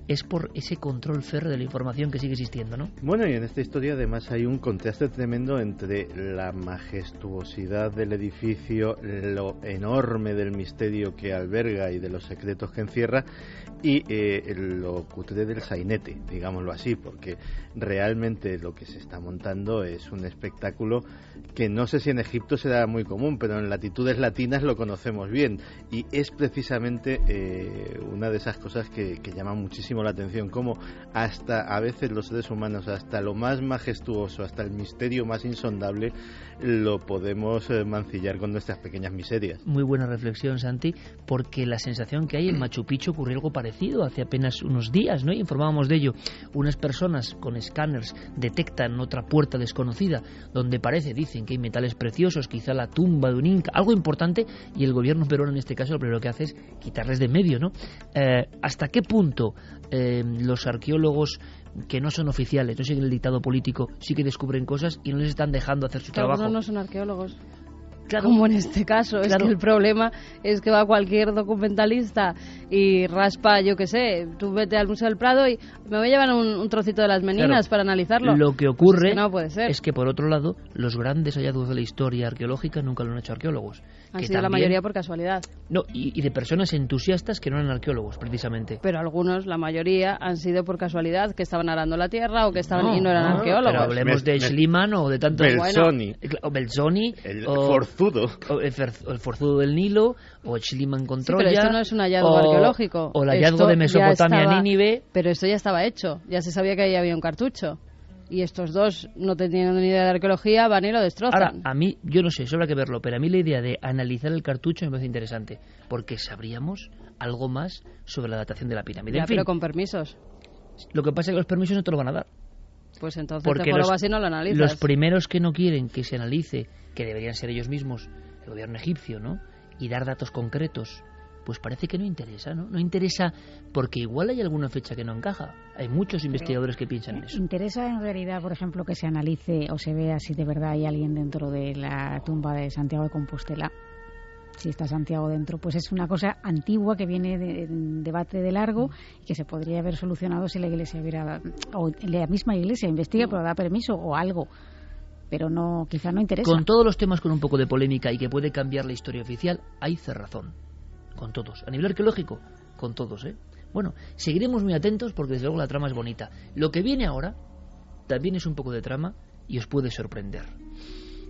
es por ese control férreo de la información que sigue existiendo, ¿no? Bueno, y en esta historia además hay un contraste tremendo entre la majestuosidad del edificio, lo enorme del misterio que alberga y de los secretos que encierra, y lo cutre del sainete, digámoslo así, porque realmente lo que se está montando es un espectáculo que no sé si en Egipto será muy común, pero en latitudes latinas lo conocemos bien, y es precisamente una de esas cosas que llaman muchísimo la atención, como hasta a veces los seres humanos, hasta lo más majestuoso, hasta el misterio más insondable, lo podemos mancillar con nuestras pequeñas miserias. Muy buena reflexión, Santi, porque la sensación que hay en Machu Picchu ocurrió algo parecido hace apenas unos días, ¿no? Y informábamos de ello. Unas personas con escáneres detectan otra puerta desconocida donde dicen que hay metales preciosos, quizá la tumba de un inca, algo importante, y el gobierno peruano en este caso lo primero que hace es quitarles de medio, ¿no? ¿Hasta qué punto los arqueólogos que no son oficiales, no siguen el dictado político, sí que descubren cosas y no les están dejando hacer su trabajo? Algunos no son arqueólogos. Claro, como en este caso, claro. Es que el problema es que va cualquier documentalista y raspa, yo qué sé, tú vete al Museo del Prado y me voy a llevar un trocito de las meninas para analizarlo. Lo que ocurre no puede ser. es que, por otro lado, los grandes hallazgos de la historia arqueológica nunca lo han hecho arqueólogos. Han sido la mayoría por casualidad. No, y de personas entusiastas que no eran arqueólogos, precisamente. Pero algunos, la mayoría, han sido por casualidad, que estaban arando la tierra o que estaban y no eran arqueólogos. Pero hablemos de Schliemann o de tantos... Belzoni. O Belzoni. El forzudo. El forzudo del Nilo, o Schliemann con Troya. Pero esto no es un hallazgo arqueológico. O el hallazgo de Mesopotamia, Nínive. Pero esto ya estaba hecho, ya se sabía que ahí había un cartucho. Y estos dos, no teniendo ni idea de arqueología, van y lo destrozan. Ahora, a mí, yo no sé, eso habrá que verlo, pero a mí la idea de analizar el cartucho me parece interesante, porque sabríamos algo más sobre la datación de la pirámide. Ya, en fin, pero con permisos. lo que pasa es que los permisos no te lo van a dar. Pues entonces Porque te vas y no lo analizas. los primeros que no quieren que se analice, que deberían ser ellos mismos, el gobierno egipcio, ¿no? Y dar datos concretos, pues parece que no interesa, ¿no? No interesa porque igual hay alguna fecha que no encaja. Hay muchos investigadores que piensan en eso. ¿Interesa en realidad, por ejemplo, que se analice o se vea si de verdad hay alguien dentro de la tumba de Santiago de Compostela? Si está Santiago dentro, pues es una cosa antigua que viene de debate de largo y que se podría haber solucionado si la Iglesia hubiera, o la misma Iglesia investiga, pero da permiso o algo. Pero no, quizá no interesa. Con todos los temas con un poco de polémica y que puede cambiar la historia oficial, hay cerrazón. Con todos. A nivel arqueológico, con todos, ¿eh? Bueno, seguiremos muy atentos porque desde luego la trama es bonita. Lo que viene ahora también es un poco de trama y os puede sorprender.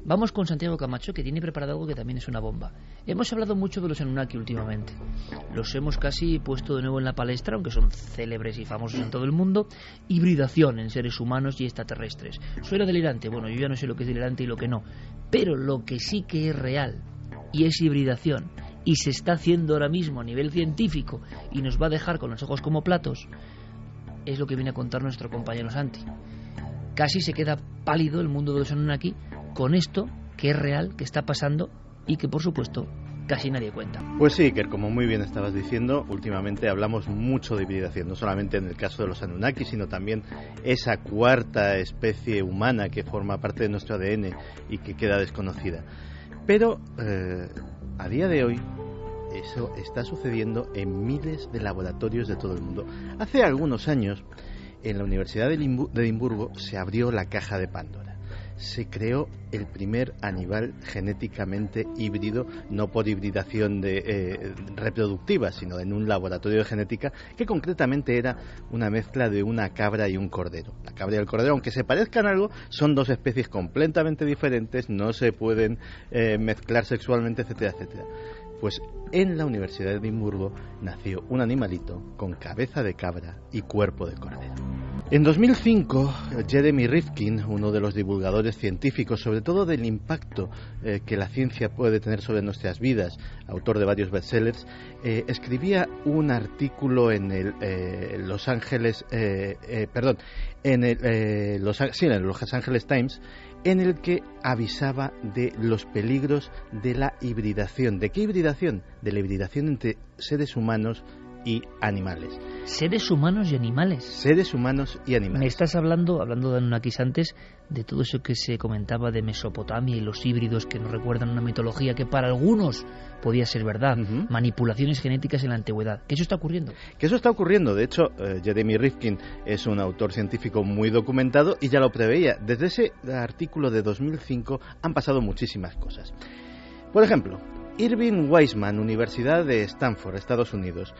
Vamos con Santiago Camacho, que tiene preparado algo que también es una bomba. Hemos hablado mucho de los Anunnaki últimamente. Los hemos casi puesto de nuevo en la palestra, aunque son célebres y famosos en todo el mundo. Hibridación en seres humanos y extraterrestres. ¿Suena delirante? Bueno, yo ya no sé lo que es delirante y lo que no. Pero lo que sí que es real y es hibridación, y se está haciendo ahora mismo a nivel científico y nos va a dejar con los ojos como platos, es lo que viene a contar nuestro compañero Santi. Casi se queda pálido el mundo de los Anunnaki con esto que es real, que está pasando y que por supuesto casi nadie cuenta. Pues sí, que como muy bien estabas diciendo, últimamente hablamos mucho de hibridación, no solamente en el caso de los Anunnaki, sino también esa cuarta especie humana que forma parte de nuestro ADN y que queda desconocida. Pero a día de hoy eso está sucediendo en miles de laboratorios de todo el mundo. Hace algunos años en la Universidad de Edimburgo se abrió la caja de Pandora. Se creó el primer animal genéticamente híbrido, no por hibridación reproductiva, sino en un laboratorio de genética que concretamente era una mezcla de una cabra y un cordero. La cabra y el cordero, aunque se parezcan algo, son dos especies completamente diferentes, no se pueden mezclar sexualmente, etcétera, etcétera. Pues en la Universidad de Edimburgo nació un animalito con cabeza de cabra y cuerpo de cordero. En 2005, Jeremy Rifkin, uno de los divulgadores científicos, sobre todo del impacto que la ciencia puede tener sobre nuestras vidas, autor de varios bestsellers, escribía un artículo en el Los Angeles Times, en el que avisaba de los peligros de la hibridación. ¿De qué hibridación? De la hibridación entre seres humanos y animales. ¿Seres humanos y animales? Seres humanos y animales. Me estás hablando de Anunnakis antes, de todo eso que se comentaba de Mesopotamia y los híbridos que nos recuerdan una mitología que para algunos podía ser verdad, manipulaciones genéticas en la antigüedad. ¿Que eso está ocurriendo? Que eso está ocurriendo. De hecho, Jeremy Rifkin es un autor científico muy documentado y ya lo preveía. Desde ese artículo de 2005 han pasado muchísimas cosas. Por ejemplo, Irving Weissman, Universidad de Stanford, Estados Unidos,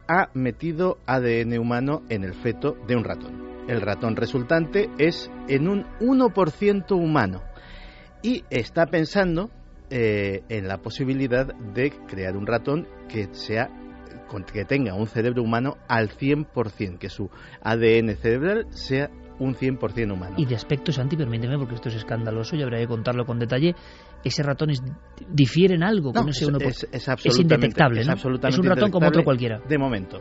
ha metido ADN humano en el feto de un ratón. El ratón resultante es en un 1% humano y está pensando en la posibilidad de crear un ratón que tenga un cerebro humano al 100%, que su ADN cerebral sea un 100% humano. Y de aspecto, Santi, permíteme, porque esto es escandaloso y habría que contarlo con detalle, ese ratón difiere en algo con ese 1%. Es indetectable, ¿no? Es un ratón como otro cualquiera. De momento.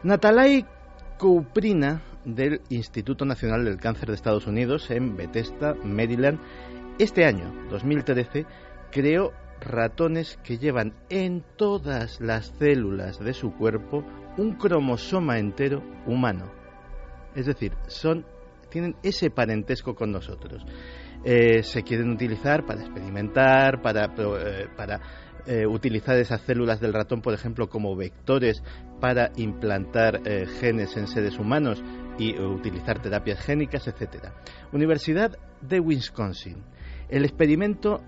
Natalai Kouprina, del Instituto Nacional del Cáncer de Estados Unidos, en Bethesda, Maryland, este año, 2013, creó ratones que llevan en todas las células de su cuerpo un cromosoma entero humano. Es decir, tienen ese parentesco con nosotros. Se quieren utilizar para experimentar, para utilizar esas células del ratón, por ejemplo, como vectores para implantar genes en seres humanos y utilizar terapias génicas, etcétera. Universidad de Wisconsin. El experimento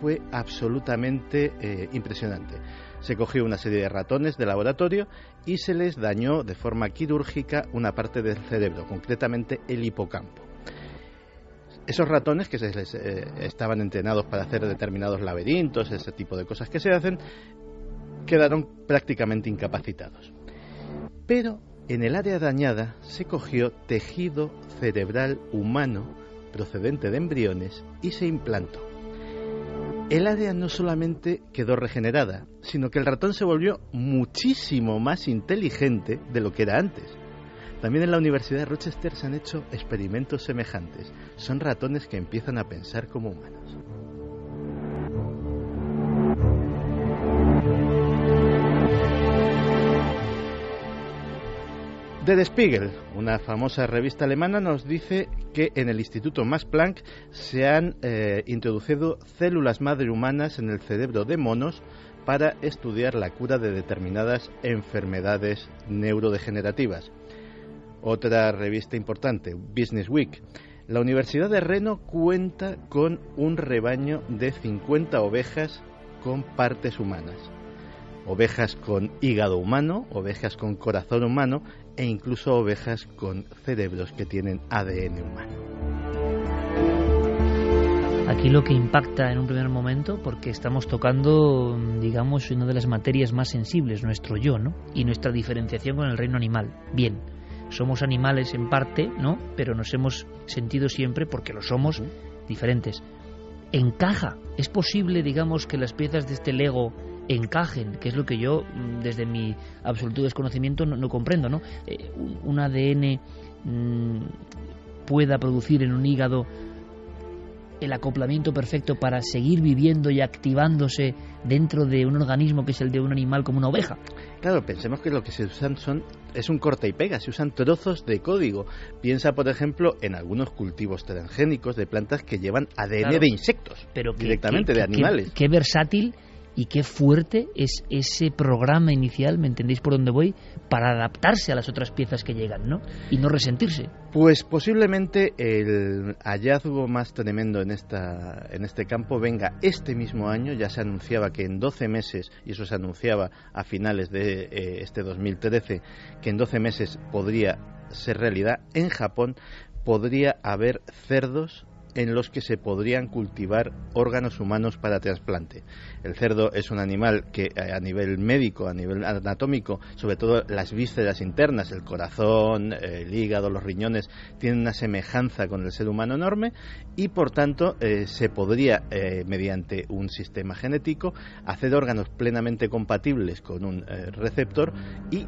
fue absolutamente impresionante. Se cogió una serie de ratones de laboratorio y se les dañó de forma quirúrgica una parte del cerebro, concretamente el hipocampo. Esos ratones que estaban entrenados para hacer determinados laberintos, ese tipo de cosas que se hacen, quedaron prácticamente incapacitados. Pero En el área dañada se cogió tejido cerebral humano procedente de embriones y se implantó. El área no solamente quedó regenerada, sino que el ratón se volvió muchísimo más inteligente de lo que era antes. También en la Universidad de Rochester se han hecho experimentos semejantes. Son ratones que empiezan a pensar como humanos. Der Spiegel, una famosa revista alemana, nos dice que en el Instituto Max Planck se han introducido células madre humanas en el cerebro de monos para estudiar la cura de determinadas enfermedades neurodegenerativas. Otra revista importante, Business Week. La Universidad de Reno cuenta con un rebaño de 50 ovejas con partes humanas. Ovejas con hígado humano, ovejas con corazón humano e incluso ovejas con cerebros que tienen ADN humano. Aquí lo que impacta en un primer momento, porque estamos tocando, digamos, una de las materias más sensibles, nuestro yo, ¿no? Y nuestra diferenciación con el reino animal. Bien, somos animales en parte, ¿no? Pero nos hemos sentido siempre, porque lo somos, diferentes. Encaja. Es posible, digamos, que las piezas de este Lego encajen, que es lo que yo, desde mi absoluto desconocimiento, no comprendo, ¿no? Un ADN pueda producir en un hígado el acoplamiento perfecto para seguir viviendo y activándose dentro de un organismo que es el de un animal como una oveja. Claro, pensemos que lo que se usan es un corta y pega, se usan trozos de código. Piensa, por ejemplo, en algunos cultivos transgénicos de plantas que llevan ADN, claro, de insectos, pero directamente de animales. Qué versátil y qué fuerte es ese programa inicial, ¿me entendéis por dónde voy?, para adaptarse a las otras piezas que llegan, ¿no? Y no resentirse. Pues posiblemente el hallazgo más tremendo en este campo venga este mismo año. Ya se anunciaba que en 12 meses, y eso se anunciaba a finales de este 2013, que en 12 meses podría ser realidad. En Japón podría haber cerdos en los que se podrían cultivar órganos humanos para trasplante. El cerdo es un animal que a nivel médico, a nivel anatómico, sobre todo las vísceras internas, el corazón, el hígado, los riñones, tienen una semejanza con el ser humano enorme y por tanto se podría, mediante un sistema genético, hacer órganos plenamente compatibles con un receptor y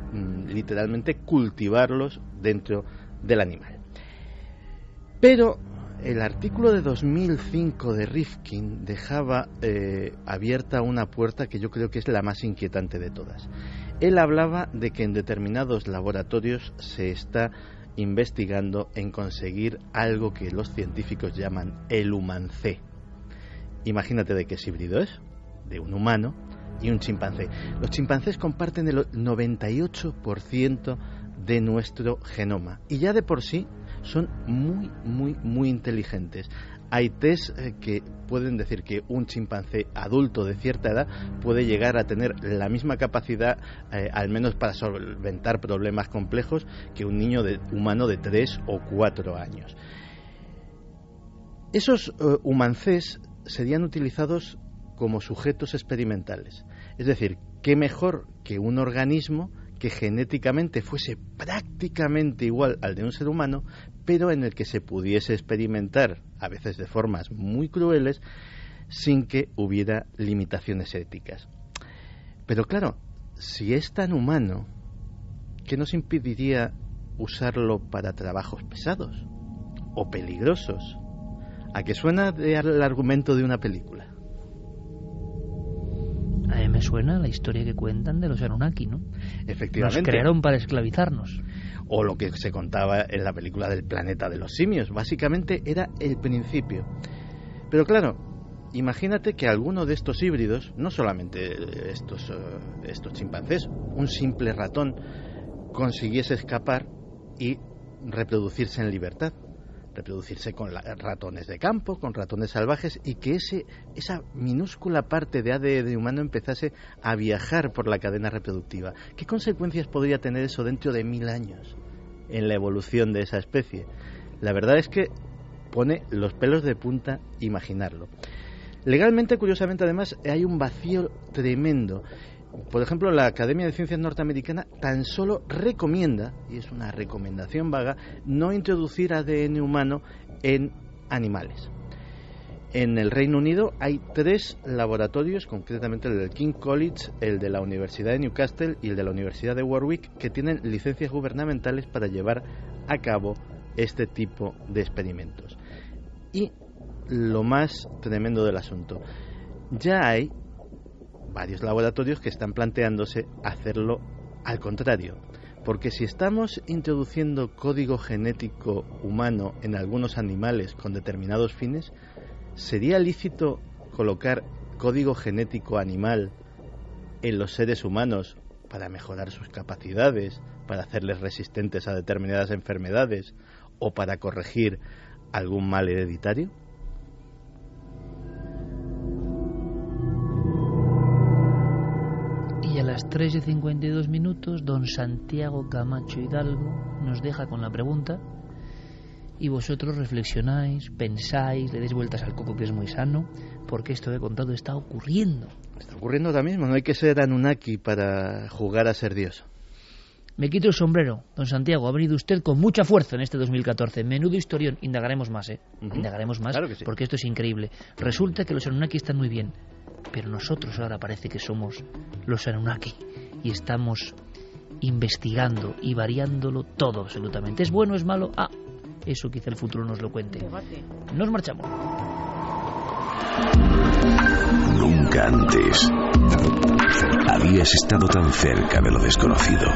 literalmente cultivarlos dentro del animal. Pero el artículo de 2005 de Rifkin dejaba abierta una puerta que yo creo que es la más inquietante de todas. Él hablaba de que en determinados laboratorios se está investigando en conseguir algo que los científicos llaman el humancé. Imagínate de qué híbrido es, de un humano y un chimpancé. Los chimpancés comparten el 98% de nuestro genoma y ya de por sí son muy inteligentes. Hay test que pueden decir que un chimpancé adulto de cierta edad puede llegar a tener la misma capacidad, al menos para solventar problemas complejos, que un niño humano de 3 o 4 años. Esos humancés serían utilizados como sujetos experimentales. Es decir, qué mejor que un organismo que genéticamente fuese prácticamente igual al de un ser humano, pero en el que se pudiese experimentar, a veces de formas muy crueles, sin que hubiera limitaciones éticas. Pero claro, si es tan humano, ¿qué nos impediría usarlo para trabajos pesados o peligrosos? ¿A qué suena el argumento de una película? A mí me suena la historia que cuentan de los Anunnaki, ¿no? Efectivamente. Nos crearon para esclavizarnos. O lo que se contaba en la película del planeta de los simios. Básicamente era el principio. Pero claro, imagínate que alguno de estos híbridos, no solamente estos chimpancés, un simple ratón, consiguiese escapar y reproducirse en libertad. Reproducirse con ratones de campo, con ratones salvajes, y que esa minúscula parte de ADN humano empezase a viajar por la cadena reproductiva. ¿Qué consecuencias podría tener eso dentro de 1000 años en la evolución de esa especie? La verdad es que pone los pelos de punta imaginarlo. Legalmente, curiosamente, además, hay un vacío tremendo. Por ejemplo, la Academia de Ciencias norteamericana tan solo recomienda, y es una recomendación vaga, no introducir ADN humano en animales. En el Reino Unido hay 3 laboratorios, concretamente el del King's College, el de la Universidad de Newcastle y el de la Universidad de Warwick, que tienen licencias gubernamentales para llevar a cabo este tipo de experimentos. Y lo más tremendo del asunto, ya hay varios laboratorios que están planteándose hacerlo al contrario, porque si estamos introduciendo código genético humano en algunos animales con determinados fines, ¿sería lícito colocar código genético animal en los seres humanos para mejorar sus capacidades, para hacerles resistentes a determinadas enfermedades o para corregir algún mal hereditario? Y a las 3:52, don Santiago Camacho Hidalgo nos deja con la pregunta, y vosotros reflexionáis, pensáis, le deis vueltas al coco, que es muy sano, porque esto que he contado está ocurriendo. Está ocurriendo ahora mismo, no hay que ser Anunnaki para jugar a ser Dios. Me quito el sombrero, don Santiago, ha venido usted con mucha fuerza en este 2014. Menudo historión, indagaremos más, indagaremos más, claro que sí. Porque esto es increíble. Resulta que los Anunnaki están muy bien, pero nosotros ahora parece que somos los Anunnaki y estamos investigando y variándolo todo absolutamente. ¿Es bueno, es malo? Eso quizá el futuro nos lo cuente. Nos marchamos. Nunca antes habías estado tan cerca de lo desconocido.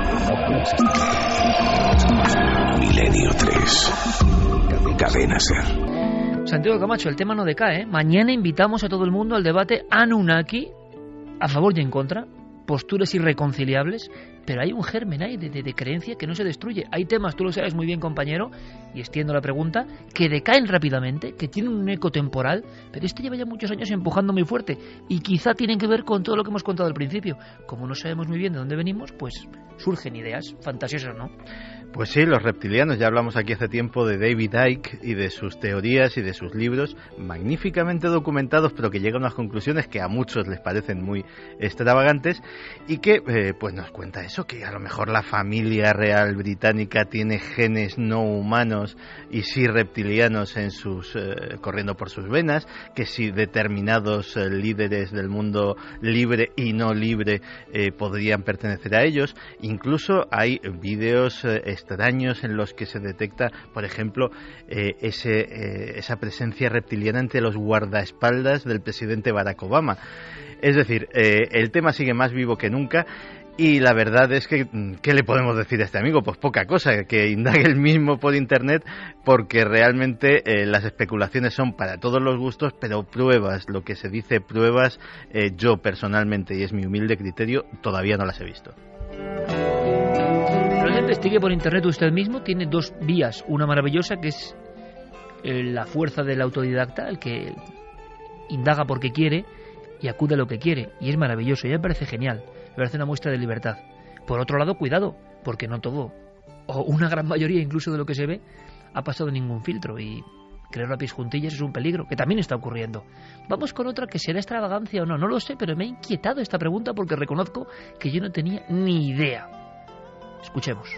Milenio 3. Cadena SER. Santiago Camacho, el tema no decae, ¿eh? Mañana invitamos a todo el mundo al debate Anunnaki, a favor y en contra, posturas irreconciliables, pero hay un germen ahí de creencia que no se destruye. Hay temas, tú lo sabes muy bien, compañero, y extiendo la pregunta, que decaen rápidamente, que tienen un eco temporal, pero este lleva ya muchos años empujando muy fuerte, y quizá tienen que ver con todo lo que hemos contado al principio. Como no sabemos muy bien de dónde venimos, pues surgen ideas fantasiosas, ¿no? Pues sí, los reptilianos, ya hablamos aquí hace tiempo de David Icke y de sus teorías y de sus libros, magníficamente documentados, pero que llegan a unas conclusiones que a muchos les parecen muy extravagantes, y que pues nos cuenta eso, que a lo mejor la familia real británica tiene genes no humanos y sí reptilianos en sus corriendo por sus venas, que si determinados líderes del mundo libre y no libre podrían pertenecer a ellos. Incluso hay vídeos extraños en los que se detecta, por ejemplo, esa presencia reptiliana entre los guardaespaldas del presidente Barack Obama. Es decir, el tema sigue más vivo que nunca. Y la verdad es que, ¿qué le podemos decir a este amigo? Pues poca cosa, que indague él mismo por internet, porque realmente las especulaciones son para todos los gustos, pero pruebas, lo que se dice pruebas, yo personalmente, y es mi humilde criterio, todavía no las he visto. Pero investigue por internet usted mismo, tiene 2 vías, una maravillosa que es la fuerza del autodidacta, el que indaga porque quiere y acude a lo que quiere, y es maravilloso, y me parece genial. Me parece una muestra de libertad. Por otro lado, cuidado, porque no todo, o una gran mayoría incluso de lo que se ve, ha pasado ningún filtro, y creerlo a pies juntillas es un peligro, que también está ocurriendo. Vamos con otra que será extravagancia o no, no lo sé, pero me ha inquietado esta pregunta porque reconozco que yo no tenía ni idea. Escuchemos.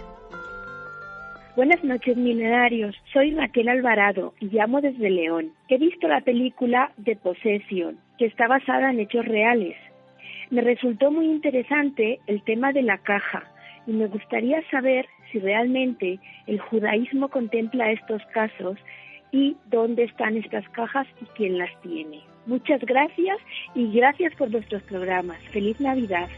Buenas noches, milenarios. Soy Raquel Alvarado y llamo desde León. He visto la película The Possession, que está basada en hechos reales. Me resultó muy interesante el tema de la caja y me gustaría saber si realmente el judaísmo contempla estos casos y dónde están estas cajas y quién las tiene. Muchas gracias y gracias por vuestros programas. ¡Feliz Navidad!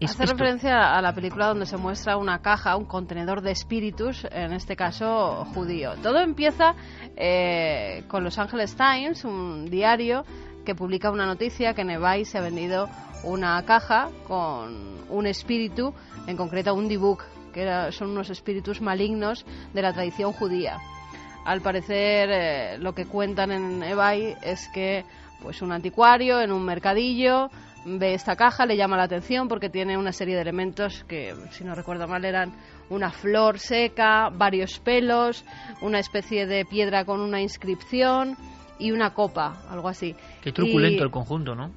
Hace referencia a la película donde se muestra una caja, un contenedor de espíritus, en este caso judío. Todo empieza con Los Angeles Times, un diario que publica una noticia que en eBay se ha vendido una caja con un espíritu, en concreto un dibuk, que son unos espíritus malignos de la tradición judía. Al parecer lo que cuentan en eBay es que pues un anticuario en un mercadillo ve esta caja, le llama la atención porque tiene una serie de elementos que, si no recuerdo mal, eran una flor seca, varios pelos, una especie de piedra con una inscripción y una copa, algo así. Qué truculento el conjunto, ¿no?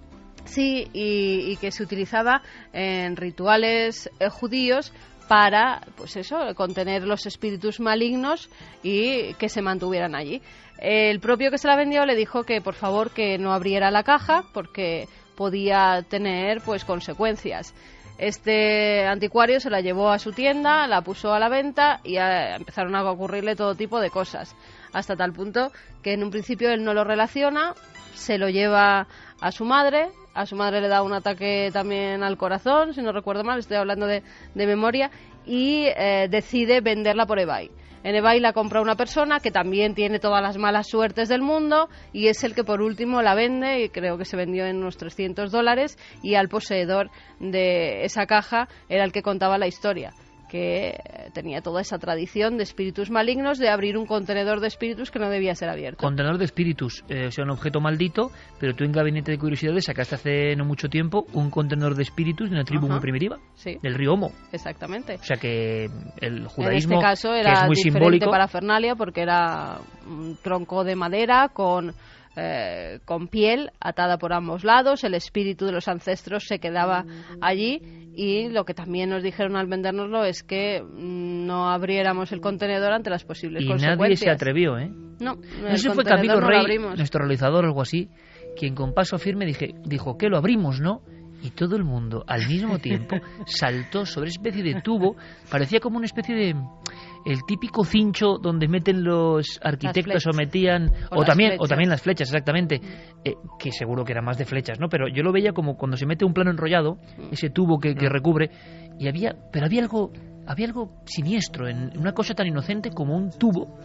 Sí, y que se utilizaba en rituales judíos para, pues eso, contener los espíritus malignos y que se mantuvieran allí. El propio que se la vendió le dijo que por favor que no abriera la caja porque podía tener pues consecuencias. Este anticuario se la llevó a su tienda, la puso a la venta y empezaron a ocurrirle todo tipo de cosas, hasta tal punto que en un principio él no lo relaciona, se lo lleva a su madre le da un ataque también al corazón, si no recuerdo mal, estoy hablando de memoria, y decide venderla por eBay. En eBay la compra una persona que también tiene todas las malas suertes del mundo y es el que por último la vende, y creo que se vendió en unos $300, y al poseedor de esa caja era el que contaba la historia, que tenía toda esa tradición de espíritus malignos de abrir un contenedor de espíritus que no debía ser abierto. Contenedor de espíritus, o sea, un objeto maldito, pero tú en Gabinete de Curiosidades sacaste hace no mucho tiempo un contenedor de espíritus de una tribu muy primitiva, sí, del río Omo. Exactamente. O sea que el judaísmo, en este caso era que es muy diferente simbólico, parafernalia porque era un tronco de madera con piel atada por ambos lados, el espíritu de los ancestros se quedaba allí, y lo que también nos dijeron al vendérnoslo es que no abriéramos el contenedor ante las posibles consecuencias. Y nadie se atrevió, ¿eh? No sé si fue Camilo Rey, nuestro realizador o algo así, quien con paso firme dijo que lo abrimos, ¿no? Y todo el mundo al mismo tiempo saltó sobre esa especie de tubo, parecía como una especie de el típico cincho donde meten los arquitectos o metían o también las flechas, exactamente, que seguro que era más de flechas, ¿no? Pero yo lo veía como cuando se mete un plano enrollado, ese tubo que recubre, y había algo siniestro en una cosa tan inocente como un tubo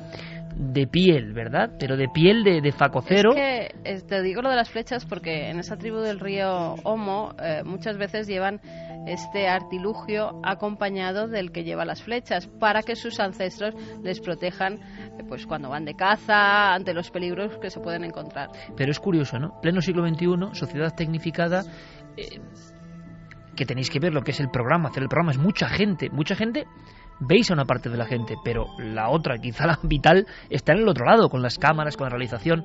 de piel, ¿verdad? Pero de piel de facocero. Es que te digo lo de las flechas porque en esa tribu del río Omo muchas veces llevan este artilugio acompañado del que lleva las flechas para que sus ancestros les protejan pues cuando van de caza, ante los peligros que se pueden encontrar. Pero es curioso, ¿no? Pleno siglo XXI, sociedad tecnificada, que tenéis que ver lo que es el programa, hacer el programa es mucha gente. Veis a una parte de la gente, pero la otra, quizá la vital, está en el otro lado, con las cámaras, con la realización.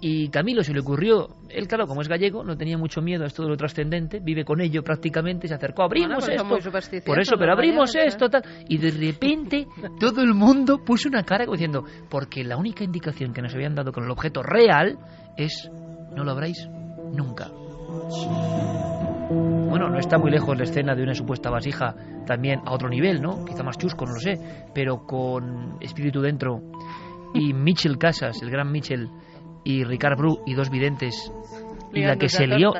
Y Camilo se le ocurrió, él claro, como es gallego, no tenía mucho miedo a esto de lo trascendente, vive con ello prácticamente, se acercó, abrimos esto, por eso, pero abrimos esto, tal. Y de repente todo el mundo puso una cara como diciendo, porque la única indicación que nos habían dado con el objeto real es, no lo abráis nunca. Bueno, no está muy lejos la escena de una supuesta vasija también a otro nivel, ¿no? Quizá más chusco, no lo sé, pero con espíritu dentro. Y Mitchell Casas, el gran Mitchell, y Ricard Bru y dos videntes, y la que se lió,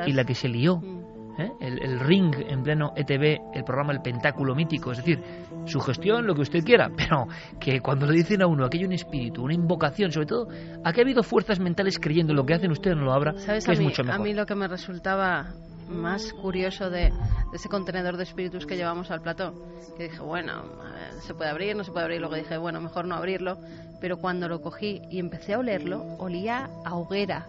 el Ring en pleno ETV, el programa El Pentáculo Mítico, es decir, su gestión, lo que usted quiera, pero que cuando le dicen a uno aquí hay un espíritu, una invocación, sobre todo, aquí ha habido fuerzas mentales creyendo lo que hacen ustedes no lo abra, ¿sabes? Que es mucho mejor. A mí lo que me resultaba más curioso de ese contenedor de espíritus que llevamos al plató, que dije, bueno, se puede abrir, no se puede abrir, luego dije, bueno, mejor no abrirlo, pero cuando lo cogí y empecé a olerlo, olía a hoguera,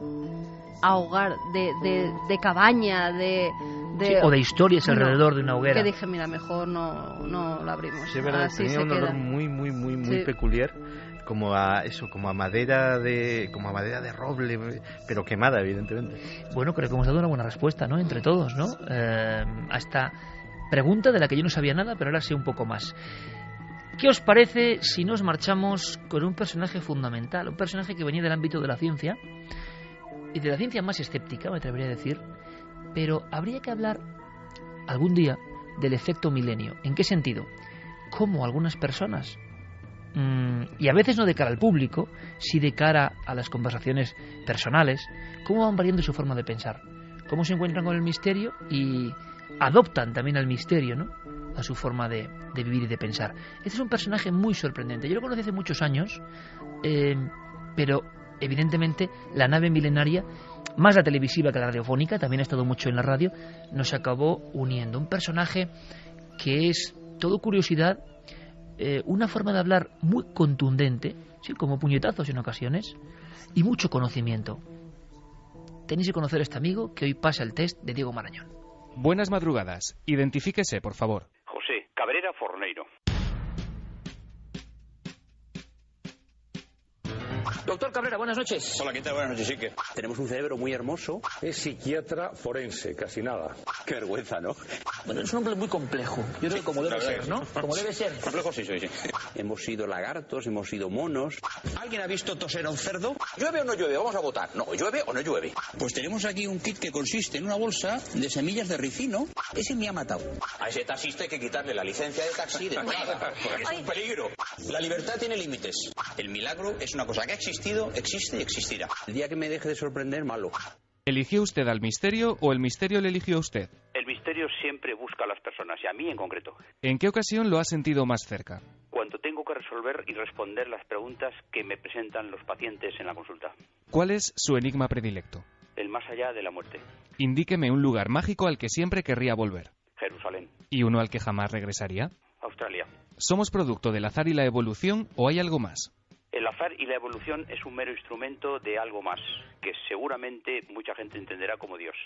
a hogar, de cabaña, sí, o de historias alrededor de una hoguera. Que dije, mira, mejor no lo abrimos. Sí, es verdad, tenía un olor muy peculiar, como a madera de roble, pero quemada, evidentemente. Bueno, creo que hemos dado una buena respuesta, ¿no? Entre todos, ¿no? A esta pregunta de la que yo no sabía nada, pero ahora sé un poco más. ¿Qué os parece si nos marchamos con un personaje fundamental, un personaje que venía del ámbito de la ciencia, y de la ciencia más escéptica, me atrevería a decir, pero habría que hablar algún día del efecto milenio? ¿En qué sentido? Cómo algunas personas, y a veces no de cara al público, sí de cara a las conversaciones personales, cómo van variando su forma de pensar, cómo se encuentran con el misterio y adoptan también al misterio, ¿no?, a su forma de vivir y de pensar. Este es un personaje muy sorprendente. Yo lo conocí hace muchos años, pero evidentemente la nave milenaria, más la televisiva que la radiofónica, también ha estado mucho en la radio, nos acabó uniendo. Un personaje que es todo curiosidad, una forma de hablar muy contundente, sí, como puñetazos en ocasiones, y mucho conocimiento. Tenéis que conocer a este amigo que hoy pasa el test de Diego Marañón. Buenas madrugadas. Identifíquese, por favor. José Cabrera Forneiro. Doctor Cabrera, buenas noches. Hola, ¿qué tal? Buenas noches, Iker. Tenemos un cerebro muy hermoso. Es psiquiatra forense, casi nada. Qué vergüenza, ¿no? Bueno, es un hombre muy complejo. Yo creo que como debe ser, ¿no? Como debe ser. Complejo sí soy, sí. Hemos sido lagartos, hemos sido monos. ¿Alguien ha visto toser a un cerdo? ¿Llueve o no llueve? Vamos a votar. No, ¿llueve o no llueve? Pues tenemos aquí un kit que consiste en una bolsa de semillas de ricino. Ese me ha matado. A ese taxista hay que quitarle la licencia de taxi de entrada, porque es un peligro. La libertad tiene límites. El milagro es una cosa que ha existido, existe y existirá. El día que me deje de sorprender, malo. ¿Eligió usted al misterio o el misterio le eligió a usted? El misterio siempre busca a las personas, y a mí en concreto. ¿En qué ocasión lo ha sentido más cerca? Cuando tengo que resolver y responder las preguntas que me presentan los pacientes en la consulta. ¿Cuál es su enigma predilecto? El más allá de la muerte. Indíqueme un lugar mágico al que siempre querría volver. Jerusalén. ¿Y uno al que jamás regresaría? Australia. ¿Somos producto del azar y la evolución o hay algo más? El azar y la evolución es un mero instrumento de algo más, que seguramente mucha gente entenderá como Dios.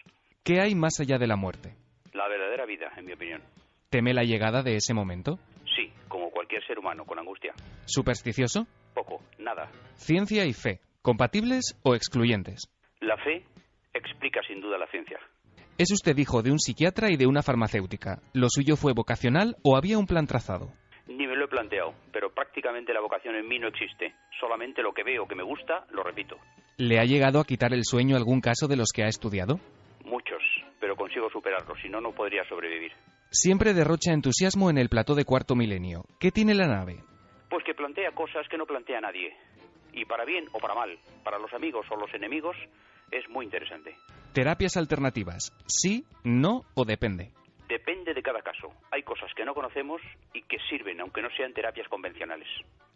¿Qué hay más allá de la muerte? La verdadera vida, en mi opinión. ¿Teme la llegada de ese momento? Sí, como cualquier ser humano, con angustia. ¿Supersticioso? Poco, nada. ¿Ciencia y fe, compatibles o excluyentes? La fe explica sin duda la ciencia. Es usted hijo de un psiquiatra y de una farmacéutica. ¿Lo suyo fue vocacional o había un plan trazado? Ni me lo he planteado, pero prácticamente la vocación en mí no existe. Solamente lo que veo que me gusta, lo repito. ¿Le ha llegado a quitar el sueño algún caso de los que ha estudiado? Muchos, pero consigo superarlos, si no, no podría sobrevivir. Siempre derrocha entusiasmo en el plató de Cuarto Milenio. ¿Qué tiene la nave? Pues que plantea cosas que no plantea nadie. Y para bien o para mal, para los amigos o los enemigos, es muy interesante. Terapias alternativas, ¿sí, no o depende? Depende de cada caso. Hay cosas que no conocemos y que sirven, aunque no sean terapias convencionales.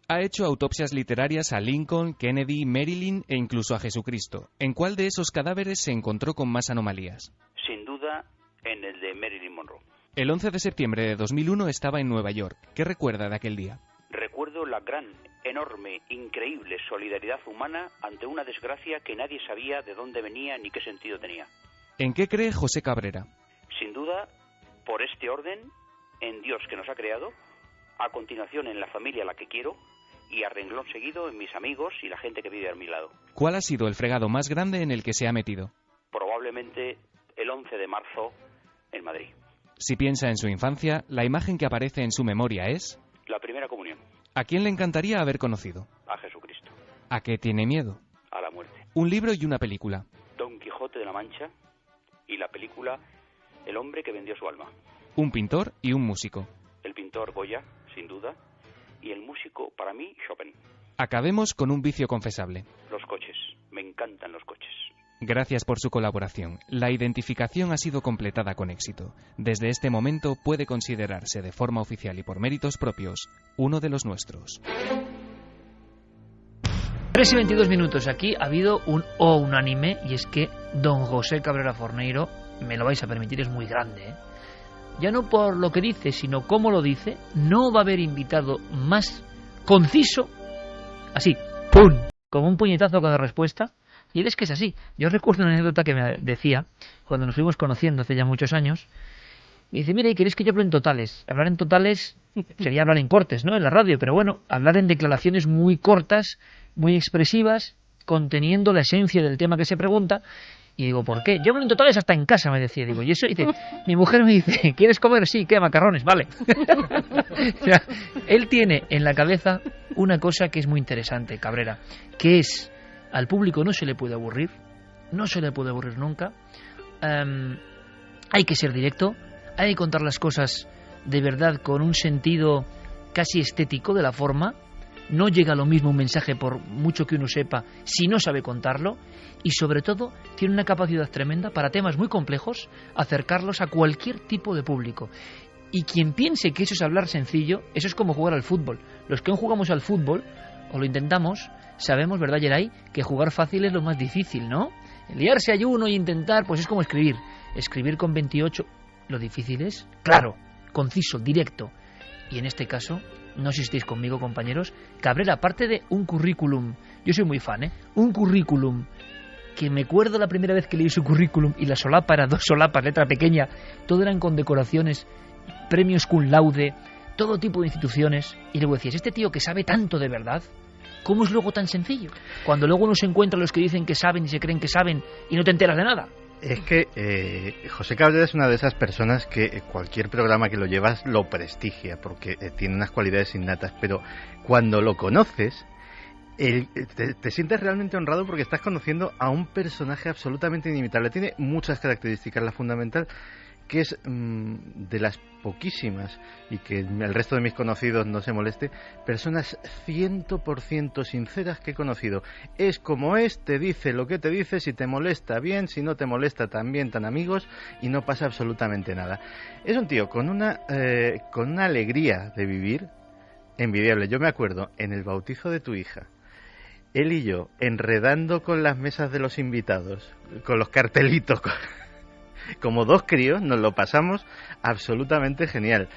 Ha hecho autopsias literarias a Lincoln, Kennedy, Marilyn e incluso a Jesucristo. ¿En cuál de esos cadáveres se encontró con más anomalías? Sin duda, en el de Marilyn Monroe. El 11 de septiembre de 2001 estaba en Nueva York. ¿Qué recuerda de aquel día? Recuerdo la gran, enorme, increíble solidaridad humana ante una desgracia que nadie sabía de dónde venía ni qué sentido tenía. ¿En qué cree José Cabrera? Sin duda, por este orden, en Dios que nos ha creado, a continuación en la familia a la que quiero y a renglón seguido en mis amigos y la gente que vive a mi lado. ¿Cuál ha sido el fregado más grande en el que se ha metido? Probablemente el 11 de marzo en Madrid. Si piensa en su infancia, la imagen que aparece en su memoria es... La primera comunión. ¿A quién le encantaría haber conocido? A Jesucristo. ¿A qué tiene miedo? A la muerte. Un libro y una película. Don Quijote de la Mancha y la película El hombre que vendió su alma. Un pintor y un músico. El pintor Goya, sin duda, y el músico, para mí, Chopin. Acabemos con un vicio confesable. Los coches. Me encantan los coches. Gracias por su colaboración. La identificación ha sido completada con éxito. Desde este momento puede considerarse de forma oficial y por méritos propios uno de los nuestros. 3 y 22 minutos. Aquí ha habido un unánime, y es que don José Cabrera Forneiro, me lo vais a permitir, es muy grande, ¿eh? Ya no por lo que dice, sino cómo lo dice. No va a haber invitado más conciso, así, ¡pum!, como un puñetazo cada respuesta. Y es que es así. Yo recuerdo una anécdota que me decía, cuando nos fuimos conociendo hace ya muchos años, me dice, mira, ¿y queréis que yo hable en totales? Hablar en totales sería hablar en cortes, ¿no?, en la radio, pero bueno, hablar en declaraciones muy cortas, muy expresivas, conteniendo la esencia del tema que se pregunta. Y digo, ¿por qué? Yo hablo en totales hasta en casa, me decía. Digo, y eso, dice, mi mujer me dice, ¿quieres comer? Sí, ¿qué? Macarrones, vale. O sea, él tiene en la cabeza una cosa que es muy interesante, Cabrera, que es, al público no se le puede aburrir, no se le puede aburrir nunca. Hay que ser directo, hay que contar las cosas de verdad con un sentido casi estético de la forma. No llega lo mismo un mensaje por mucho que uno sepa si no sabe contarlo, y sobre todo tiene una capacidad tremenda para temas muy complejos acercarlos a cualquier tipo de público. Y quien piense que eso es hablar sencillo, eso es como jugar al fútbol. Los que aún jugamos al fútbol, o lo intentamos, sabemos, ¿verdad, Geray?, que jugar fácil es lo más difícil, ¿no? Liarse a uno y intentar, pues es como escribir. Escribir con 28, lo difícil es, claro, conciso, directo. Y en este caso, no sé si estáis conmigo, compañeros, Cabrera, aparte de un currículum, yo soy muy fan, un currículum que me acuerdo la primera vez que leí su currículum, y la solapa era 2 solapas, letra pequeña, todo eran condecoraciones, premios cum laude, todo tipo de instituciones, y luego decías, este tío que sabe tanto de verdad, ¿Cómo es luego tan sencillo? Cuando luego uno se encuentra a los que dicen que saben y se creen que saben y no te enteras de nada. Es que José Cabrera es una de esas personas que cualquier programa que lo llevas lo prestigia porque tiene unas cualidades innatas, pero cuando lo conoces te sientes realmente honrado porque estás conociendo a un personaje absolutamente inimitable. Tiene muchas características. La fundamental, que es de las poquísimas, y que el resto de mis conocidos no se moleste, personas 100% sinceras que he conocido. Es como es, te dice lo que te dice, si te molesta bien, si no te molesta también, tan amigos, y no pasa absolutamente nada. Es un tío con una alegría de vivir envidiable. Yo me acuerdo, en el bautizo de tu hija, él y yo, enredando con las mesas de los invitados, con los cartelitos, como dos críos, nos lo pasamos absolutamente genial.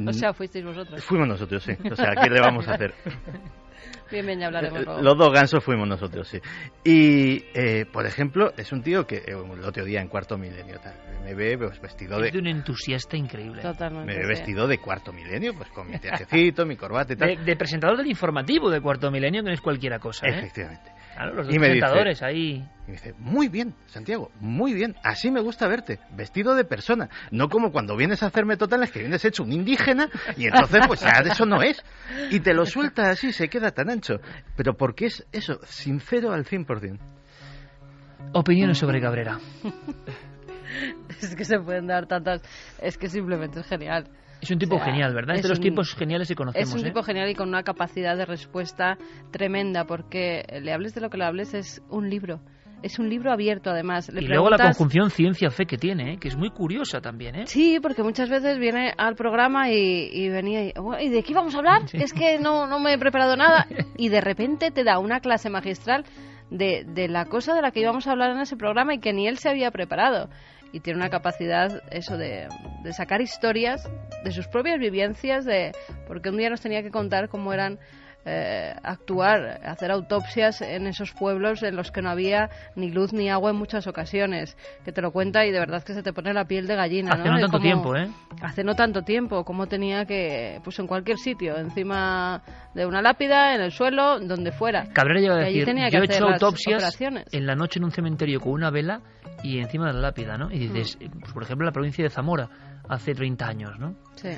O sea, fuisteis vosotros. Fuimos nosotros, sí. O sea, ¿qué le vamos a hacer? Bien, ya hablaremos luego. Los dos gansos fuimos nosotros, sí. Y, por ejemplo, es un tío que el otro día en Cuarto Milenio me ve pues, vestido de... Es de un entusiasta increíble. Totalmente. Me ve vestido de Cuarto Milenio, pues con mi trajecito, mi corbata y tal. De presentador del informativo de Cuarto Milenio, que no es cualquiera cosa, ¿eh? Efectivamente. Claro, los dos presentadores ahí... Y me dice, muy bien, Santiago, muy bien, así me gusta verte, vestido de persona, no como cuando vienes a hacerme totales que vienes hecho un indígena y entonces pues ya de eso no es. Y te lo suelta así, se queda tan ancho. Pero porque es eso, sincero al 100%. Opiniones sobre Cabrera. Es que se pueden dar tantas... Es que simplemente es genial. Es un tipo genial, ¿verdad? Es de los tipos geniales que conocemos. Es un tipo genial y con una capacidad de respuesta tremenda, porque le hables de lo que le hables, es un libro. Es un libro abierto, además. Y luego la conjunción ciencia-fe que tiene, que es muy curiosa también, ¿eh? Sí, porque muchas veces viene al programa y venía ¿y de qué vamos a hablar? Sí. Es que no me he preparado nada. Y de repente te da una clase magistral de la cosa de la que íbamos a hablar en ese programa y que ni él se había preparado. Y tiene una capacidad, eso, de sacar historias de sus propias vivencias, porque un día nos tenía que contar cómo eran actuar, hacer autopsias en esos pueblos en los que no había ni luz ni agua en muchas ocasiones, que te lo cuenta y de verdad que se te pone la piel de gallina, ¿no? Hace no tanto tiempo, ¿eh? Hace no tanto tiempo, como tenía que, pues en cualquier sitio, encima de una lápida, en el suelo, donde fuera. Cabrera llega a decir, yo he hecho autopsias en la noche en un cementerio con una vela y encima de la lápida, ¿no? Y dices, pues por ejemplo, en la provincia de Zamora, hace 30 años, ¿no? Sí.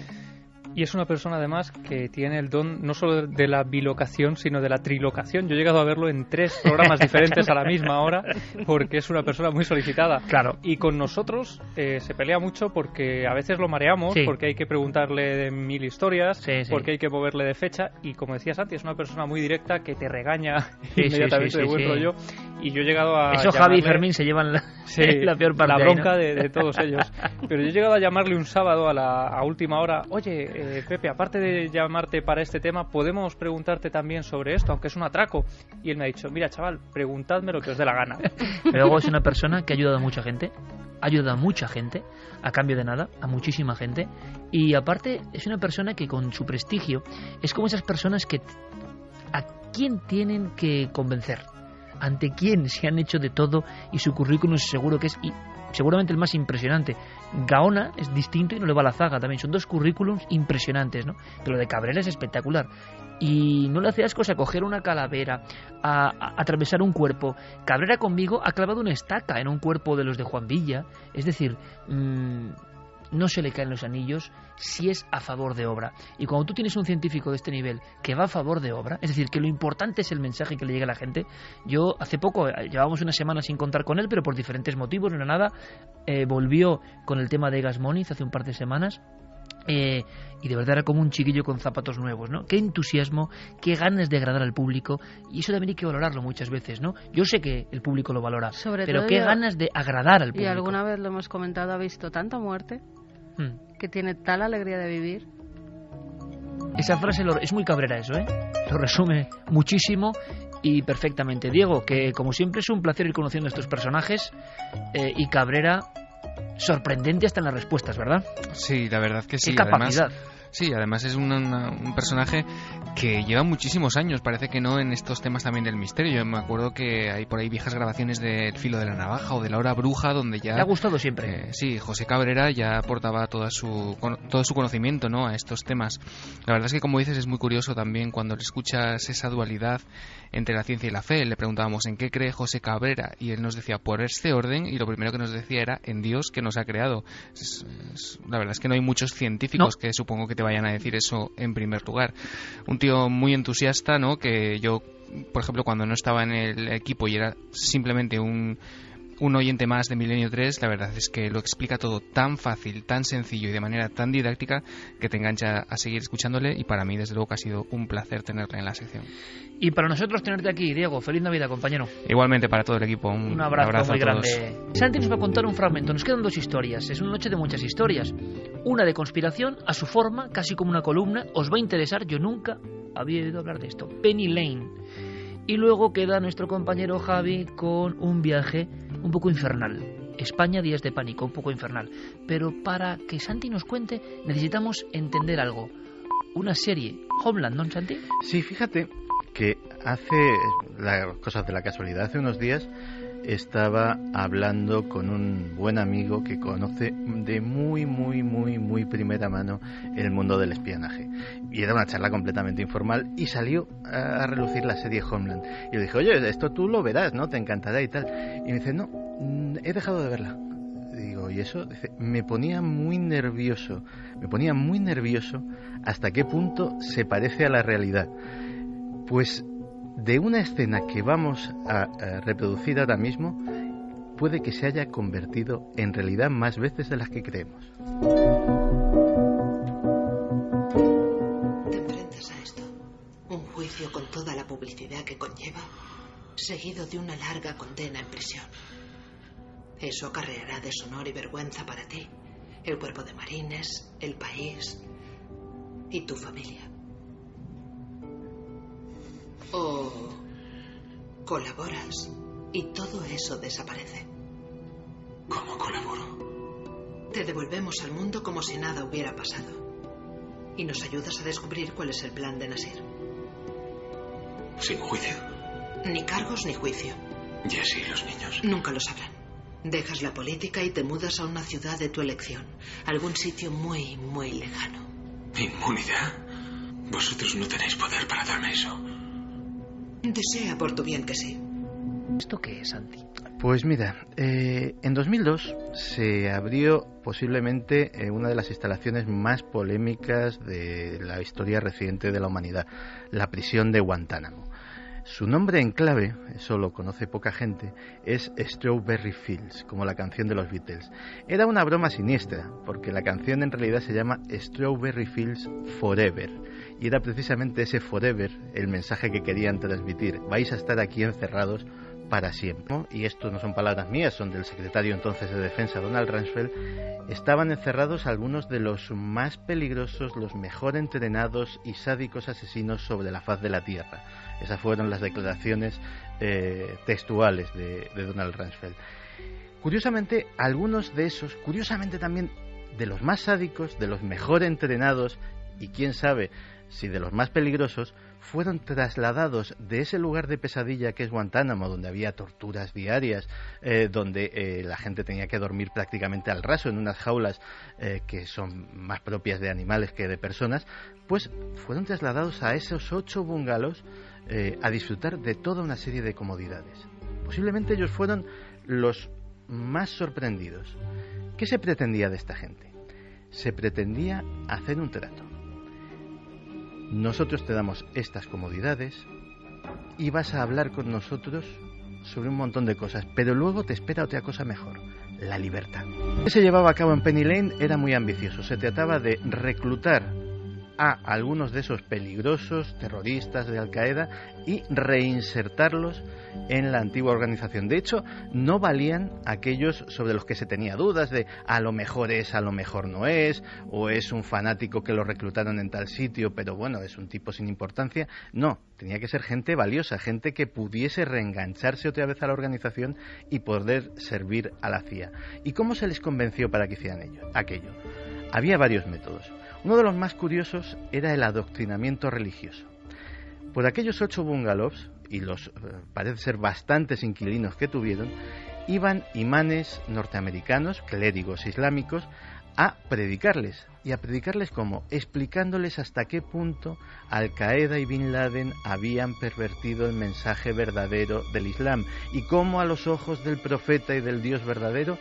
Y es una persona además que tiene el don no solo de la bilocación, sino de la trilocación. Yo he llegado a verlo en 3 programas diferentes a la misma hora, porque es una persona muy solicitada. Claro. Y con nosotros se pelea mucho porque a veces lo mareamos, sí, porque hay que preguntarle de 1000 historias, sí, sí, porque hay que moverle de fecha. Y como decía Santi, es una persona muy directa que te regaña inmediatamente de buen rollo. Y yo he llegado a Eso Javi y Fermín se llevan la peor parte. La bronca ahí, ¿no? de todos ellos. Pero yo he llegado a llamarle un sábado a última hora, oye, Pepe, aparte de llamarte para este tema, ¿podemos preguntarte también sobre esto, aunque es un atraco? Y él me ha dicho, mira, chaval, preguntadme lo que os dé la gana. Pero luego es una persona que ha ayudado a mucha gente, a cambio de nada, a muchísima gente, y aparte es una persona que con su prestigio es como esas personas que a quién tienen que convencer, ante quién se han hecho de todo, y su currículum seguro que es seguramente el más impresionante. Gaona es distinto y no le va a la zaga también. Son 2 currículums impresionantes, ¿no? Pero lo de Cabrera es espectacular. Y no le hace asco coger una calavera, a atravesar un cuerpo. Cabrera conmigo ha clavado una estaca en un cuerpo de los de Juan Villa. Es decir, no se le caen los anillos si es a favor de obra. Y cuando tú tienes un científico de este nivel que va a favor de obra, es decir, que lo importante es el mensaje que le llega a la gente. Yo hace poco, llevábamos una semana sin contar con él, pero por diferentes motivos, no era nada, volvió con el tema de Gas Moniz hace un par de semanas. Y de verdad era como un chiquillo con zapatos nuevos, ¿no? Qué entusiasmo, qué ganas de agradar al público, y eso también hay que valorarlo muchas veces, ¿no? Yo sé que el público lo valora, pero qué ganas de agradar al público. Y alguna vez lo hemos comentado, ha visto tanta muerte que tiene tal alegría de vivir. Esa frase es muy Cabrera, eso, ¿eh? Lo resume muchísimo y perfectamente. Diego, que como siempre es un placer ir conociendo a estos personajes, y Cabrera sorprendente hasta en las respuestas, ¿verdad? Sí, la verdad que sí. Qué capacidad. Además, Sí, además es un personaje que lleva muchísimos años, parece que no, en estos temas también del misterio. Yo me acuerdo que hay por ahí viejas grabaciones del Filo de la Navaja o de La Hora Bruja, donde ya... ¿Te ha gustado siempre? Sí, José Cabrera ya aportaba todo su conocimiento, ¿no?, a estos temas. La verdad es que, como dices, es muy curioso también cuando le escuchas esa dualidad entre la ciencia y la fe. Le preguntábamos ¿en qué cree José Cabrera? Y él nos decía por este orden, y lo primero que nos decía era en Dios que nos ha creado. La verdad es que no hay muchos científicos que supongo que te vayan a decir eso en primer lugar. Un tío muy entusiasta, ¿no?, que yo, por ejemplo, cuando no estaba en el equipo y era simplemente un oyente más de Milenio 3, la verdad es que lo explica todo tan fácil, tan sencillo y de manera tan didáctica que te engancha a seguir escuchándole, y para mí desde luego que ha sido un placer tenerle en la sección. Y para nosotros tenerte aquí, Diego. Feliz Navidad, compañero. Igualmente para todo el equipo. Un abrazo muy a todos. grande. Santi nos va a contar un fragmento. Nos quedan 2 historias. Es una noche de muchas historias. Una de conspiración, a su forma, casi como una columna. Os va a interesar, yo nunca había oído hablar de esto. Penny Lane. Y luego queda nuestro compañero Javi con un viaje un poco infernal. España, días de pánico, un poco infernal. Pero para que Santi nos cuente, necesitamos entender algo. Una serie, Homeland, ¿no, Santi? Sí, fíjate que hace las cosas de la casualidad. Hace unos días estaba hablando con un buen amigo que conoce de muy primera mano el mundo del espionaje, y era una charla completamente informal, y salió a relucir la serie Homeland, y le dije, oye, esto tú lo verás, ¿no? Te encantará y tal, y me dice, no, he dejado de verla. Digo, ¿y eso? Dice, me ponía muy nervioso hasta qué punto se parece a la realidad. Pues de una escena que vamos a reproducir ahora mismo, puede que se haya convertido en realidad más veces de las que creemos. Te enfrentas a esto. Un juicio con toda la publicidad que conlleva, seguido de una larga condena en prisión. Eso acarreará deshonor y vergüenza para ti, el cuerpo de marines, el país y tu familia. O colaboras y todo eso desaparece. ¿Cómo colaboro? Te devolvemos al mundo como si nada hubiera pasado. Y nos ayudas a descubrir cuál es el plan de Nasir. Sin juicio. Ni cargos ni juicio. Jesse y los niños. Nunca lo sabrán. Dejas la política y te mudas a una ciudad de tu elección. Algún sitio muy lejano. ¿Inmunidad? Vosotros no tenéis poder para darme eso. Desea por tu bien que sí. ¿Esto qué es, Santi? Pues mira, en 2002 se abrió posiblemente una de las instalaciones más polémicas de la historia reciente de la humanidad, la prisión de Guantánamo. Su nombre en clave, eso lo conoce poca gente, es Strawberry Fields, como la canción de los Beatles. Era una broma siniestra, porque la canción en realidad se llama Strawberry Fields Forever, y era precisamente ese forever el mensaje que querían transmitir. Vais a estar aquí encerrados para siempre. Y esto no son palabras mías, son del secretario entonces de Defensa, Donald Rumsfeld. Estaban encerrados algunos de los más peligrosos, los mejor entrenados y sádicos asesinos sobre la faz de la Tierra. Esas fueron las declaraciones textuales de Donald Rumsfeld. Curiosamente, algunos de esos, curiosamente también de los más sádicos, de los mejor entrenados y quién sabe si de los más peligrosos, fueron trasladados de ese lugar de pesadilla que es Guantánamo, donde había torturas diarias, donde la gente tenía que dormir prácticamente al raso en unas jaulas que son más propias de animales que de personas, pues fueron trasladados a esos 8 bungalows a disfrutar de toda una serie de comodidades. Posiblemente ellos fueron los más sorprendidos. ¿Qué se pretendía de esta gente? Se pretendía hacer un trato. Nosotros te damos estas comodidades y vas a hablar con nosotros sobre un montón de cosas, pero luego te espera otra cosa mejor, la libertad. Lo que se llevaba a cabo en Penny Lane era muy ambicioso. Se trataba de reclutar a algunos de esos peligrosos terroristas de Al Qaeda y reinsertarlos en la antigua organización. De hecho, no valían aquellos sobre los que se tenía dudas de a lo mejor es, a lo mejor no es, o es un fanático que lo reclutaron en tal sitio, pero bueno, es un tipo sin importancia. No, tenía que ser gente valiosa, gente que pudiese reengancharse otra vez a la organización y poder servir a la CIA. ¿Y cómo se les convenció para que hicieran aquello? Había varios métodos. Uno de los más curiosos era el adoctrinamiento religioso. Por aquellos 8 bungalows, y los parece ser bastantes inquilinos que tuvieron, iban imanes norteamericanos, clérigos islámicos, a predicarles. ¿Y a predicarles cómo? Explicándoles hasta qué punto Al-Qaeda y Bin Laden habían pervertido el mensaje verdadero del Islam y cómo a los ojos del profeta y del Dios verdadero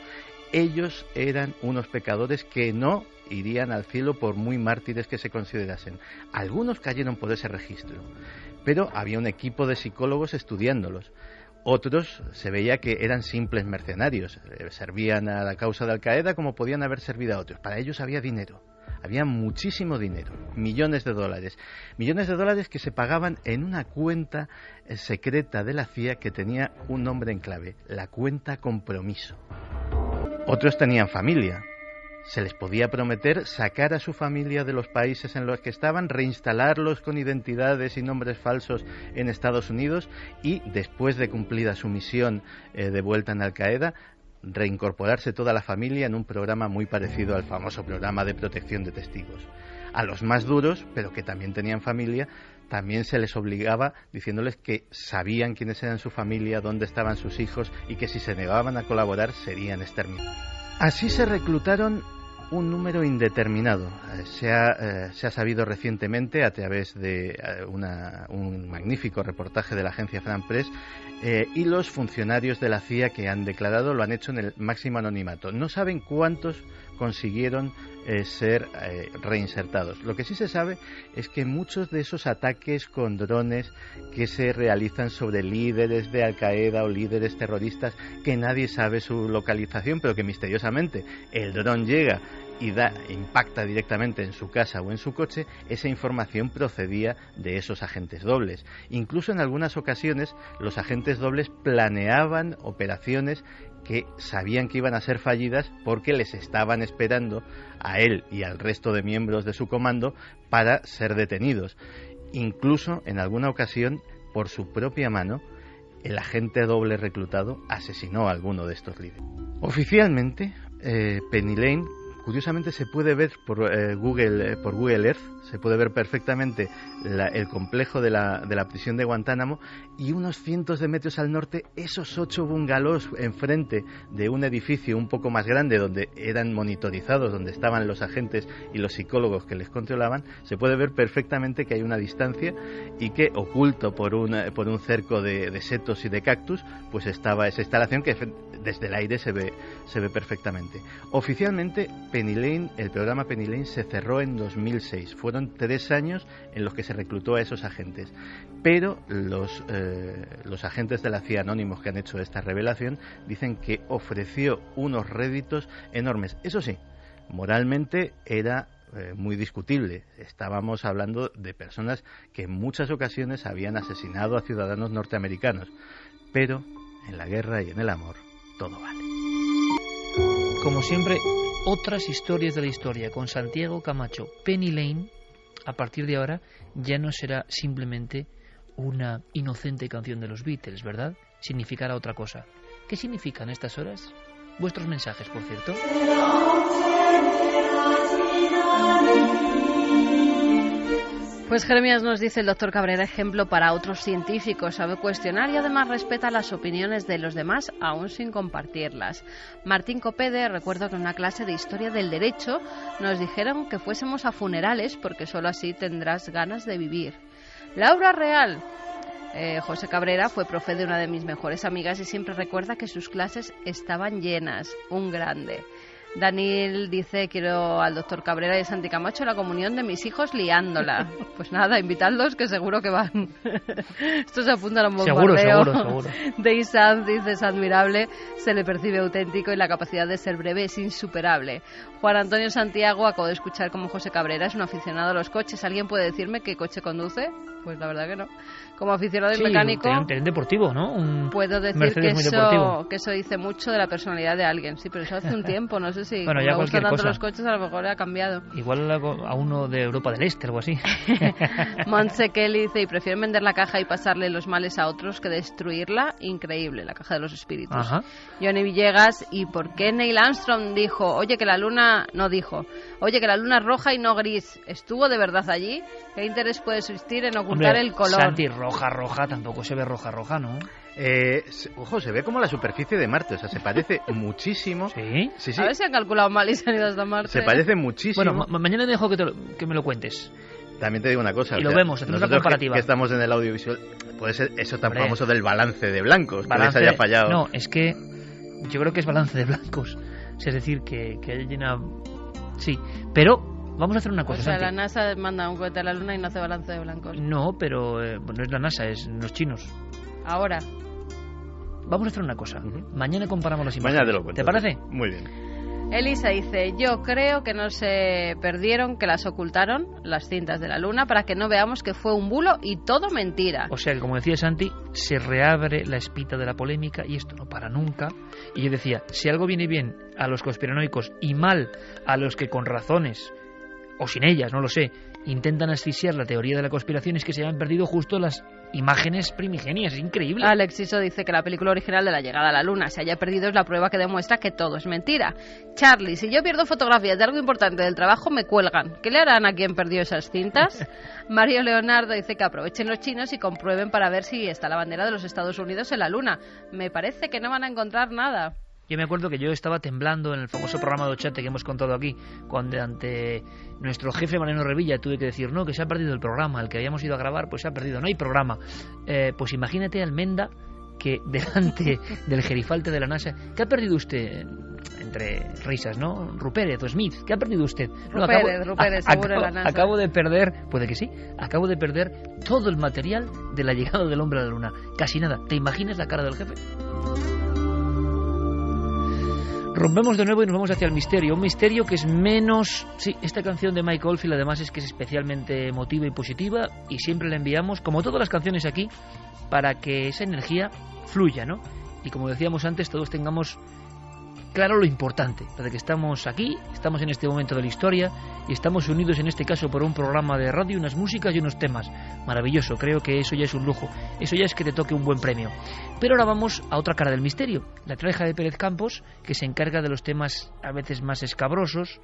ellos eran unos pecadores que no irían al cielo por muy mártires que se considerasen. Algunos cayeron por ese registro, pero había un equipo de psicólogos estudiándolos. Otros se veía que eran simples mercenarios, servían a la causa de Al-Qaeda como podían haber servido a otros. Para ellos había dinero, había muchísimo dinero, millones de dólares que se pagaban en una cuenta secreta de la CIA que tenía un nombre en clave, la cuenta compromiso. Otros tenían familia. Se les podía prometer sacar a su familia de los países en los que estaban, reinstalarlos con identidades y nombres falsos en Estados Unidos y, después de cumplida su misión de vuelta en Al-Qaeda, reincorporarse toda la familia en un programa muy parecido al famoso programa de protección de testigos. A los más duros, pero que también tenían familia, también se les obligaba diciéndoles que sabían quiénes eran su familia, dónde estaban sus hijos y que si se negaban a colaborar serían exterminados. Así se reclutaron un número indeterminado. Se ha sabido recientemente a través de un magnífico reportaje de la agencia France Press y los funcionarios de la CIA que han declarado lo han hecho en el máximo anonimato. No saben cuántos consiguieron ser reinsertados. Lo que sí se sabe es que muchos de esos ataques con drones que se realizan sobre líderes de Al-Qaeda o líderes terroristas que nadie sabe su localización, pero que misteriosamente el dron llega y impacta directamente en su casa o en su coche, esa información procedía de esos agentes dobles. Incluso en algunas ocasiones los agentes dobles planeaban operaciones que sabían que iban a ser fallidas porque les estaban esperando a él y al resto de miembros de su comando para ser detenidos. Incluso en alguna ocasión, por su propia mano, el agente doble reclutado asesinó a alguno de estos líderes. Oficialmente, Penny Lane, curiosamente, se puede ver por Google Earth, se puede ver perfectamente el complejo de la prisión de Guantánamo y unos cientos de metros al norte esos 8 bungalows enfrente de un edificio un poco más grande donde eran monitorizados, donde estaban los agentes y los psicólogos que les controlaban. Se puede ver perfectamente que hay una distancia y que oculto por un cerco de setos y de cactus pues estaba esa instalación que desde el aire se ve perfectamente. Oficialmente el programa Penny Lane se cerró en 2006. Fueron 3 años en los que se reclutó a esos agentes. Pero los agentes de la CIA anónimos que han hecho esta revelación dicen que ofreció unos réditos enormes. Eso sí, moralmente era muy discutible. Estábamos hablando de personas que en muchas ocasiones habían asesinado a ciudadanos norteamericanos. Pero en la guerra y en el amor todo vale. Como siempre, otras historias de la historia con Santiago Camacho. Penny Lane, a partir de ahora, ya no será simplemente una inocente canción de los Beatles, ¿verdad? Significará otra cosa. ¿Qué significan estas horas? Vuestros mensajes, por cierto. Pues Jeremías nos dice el doctor Cabrera, ejemplo para otros científicos, sabe cuestionar y además respeta las opiniones de los demás, aún sin compartirlas. Martín Copede, recuerdo que en una clase de Historia del Derecho nos dijeron que fuésemos a funerales porque solo así tendrás ganas de vivir. Laura Real, José Cabrera fue profe de una de mis mejores amigas y siempre recuerda que sus clases estaban llenas, un grande. Daniel dice, quiero al doctor Cabrera y a Santi Camacho la comunión de mis hijos liándola. Pues nada, invitadlos que seguro que van. Esto se apunta a un bombardeo. Seguro. Dave Sanz dice, es admirable, se le percibe auténtico y la capacidad de ser breve es insuperable. Juan Antonio Santiago, acabo de escuchar como José Cabrera es un aficionado a los coches. ¿Alguien puede decirme qué coche conduce? Pues la verdad que no. Como aficionado y mecánico... un tren deportivo, ¿no? Puedo decir que eso dice mucho de la personalidad de alguien. Sí, pero eso hace un tiempo, no sé si... Bueno, ya me gustan tanto cosa. Los coches, a lo mejor ha cambiado. Igual a uno de Europa del Este, algo así. Montse Kelly dice, y prefieren vender la caja y pasarle los males a otros que destruirla. Increíble, la caja de los espíritus. Ajá. Johnny Villegas, ¿y por qué Neil Armstrong dijo, oye, que la luna es roja y no gris? ¿Estuvo de verdad allí? ¿Qué interés puede existir en ocultar el color? Santi, roja, tampoco se ve roja, ¿no? Ojo, se ve como la superficie de Marte, o sea, se parece muchísimo. ¿Sí? Sí. A ver si han calculado mal y se han ido hasta Marte. Se parece muchísimo. Bueno, mañana te dejo que me lo cuentes. También te digo una cosa. Y lo vemos, hacemos una comparativa. Que estamos en el audiovisual, puede ser eso tan famoso del balance de blancos, que les haya fallado. No, es que yo creo que es balance de blancos. Es decir, que hay una... Sí, pero vamos a hacer una cosa. O sea, Santi. la NASA manda un cohete a la Luna y no hace balance de blancos. No, pero no es la NASA, es los chinos. Ahora. Vamos a hacer una cosa. Mañana comparamos las imágenes. Mañana te lo cuento. ¿Te parece? Muy bien. Elisa dice, yo creo que no se perdieron, que las ocultaron, las cintas de la Luna, para que no veamos que fue un bulo y todo mentira. O sea, que como decía Santi, se reabre la espita de la polémica y esto no para nunca. Y yo decía, si algo viene bien a los conspiranoicos y mal a los que con razones, o sin ellas, no lo sé, intentan asfixiar la teoría de la conspiración, es que se hayan perdido justo las imágenes primigenias. Es increíble. Alexiso dice que la película original de la llegada a la Luna se haya perdido es la prueba que demuestra que todo es mentira. Charlie, si yo pierdo fotografías de algo importante del trabajo, me cuelgan. ¿Qué le harán a quien perdió esas cintas? Mario Leonardo dice que aprovechen los chinos y comprueben para ver si está la bandera de los Estados Unidos en la Luna. Me parece que no van a encontrar nada. Yo me acuerdo que yo estaba temblando en el famoso programa de Ochate que hemos contado aquí, cuando ante nuestro jefe Mariano Revilla tuve que decir, no, que se ha perdido el programa, el que habíamos ido a grabar, pues se ha perdido, no hay programa. Pues imagínate Almenda que delante del gerifalte de la NASA, ¿qué ha perdido usted? Entre risas, ¿no? Rupérez o Smith, ¿qué ha perdido usted? Rupérez, seguro de la NASA. Acabo de perder, puede que sí, acabo de perder todo el material de la llegada del hombre a la Luna. Casi nada. ¿Te imaginas la cara del jefe? Rompemos de nuevo y nos vamos hacia el misterio. Un misterio que es menos... Sí, esta canción de Mike Oldfield además es que es especialmente emotiva y positiva y siempre la enviamos, como todas las canciones aquí, para que esa energía fluya, ¿no? Y como decíamos antes, todos tengamos claro lo importante, de que estamos aquí, estamos en este momento de la historia y estamos unidos en este caso por un programa de radio, unas músicas y unos temas. Maravilloso, creo que eso ya es un lujo, eso ya es que te toque un buen premio. Pero ahora vamos a otra cara del misterio, la trae Javier Pérez Campos, que se encarga de los temas a veces más escabrosos,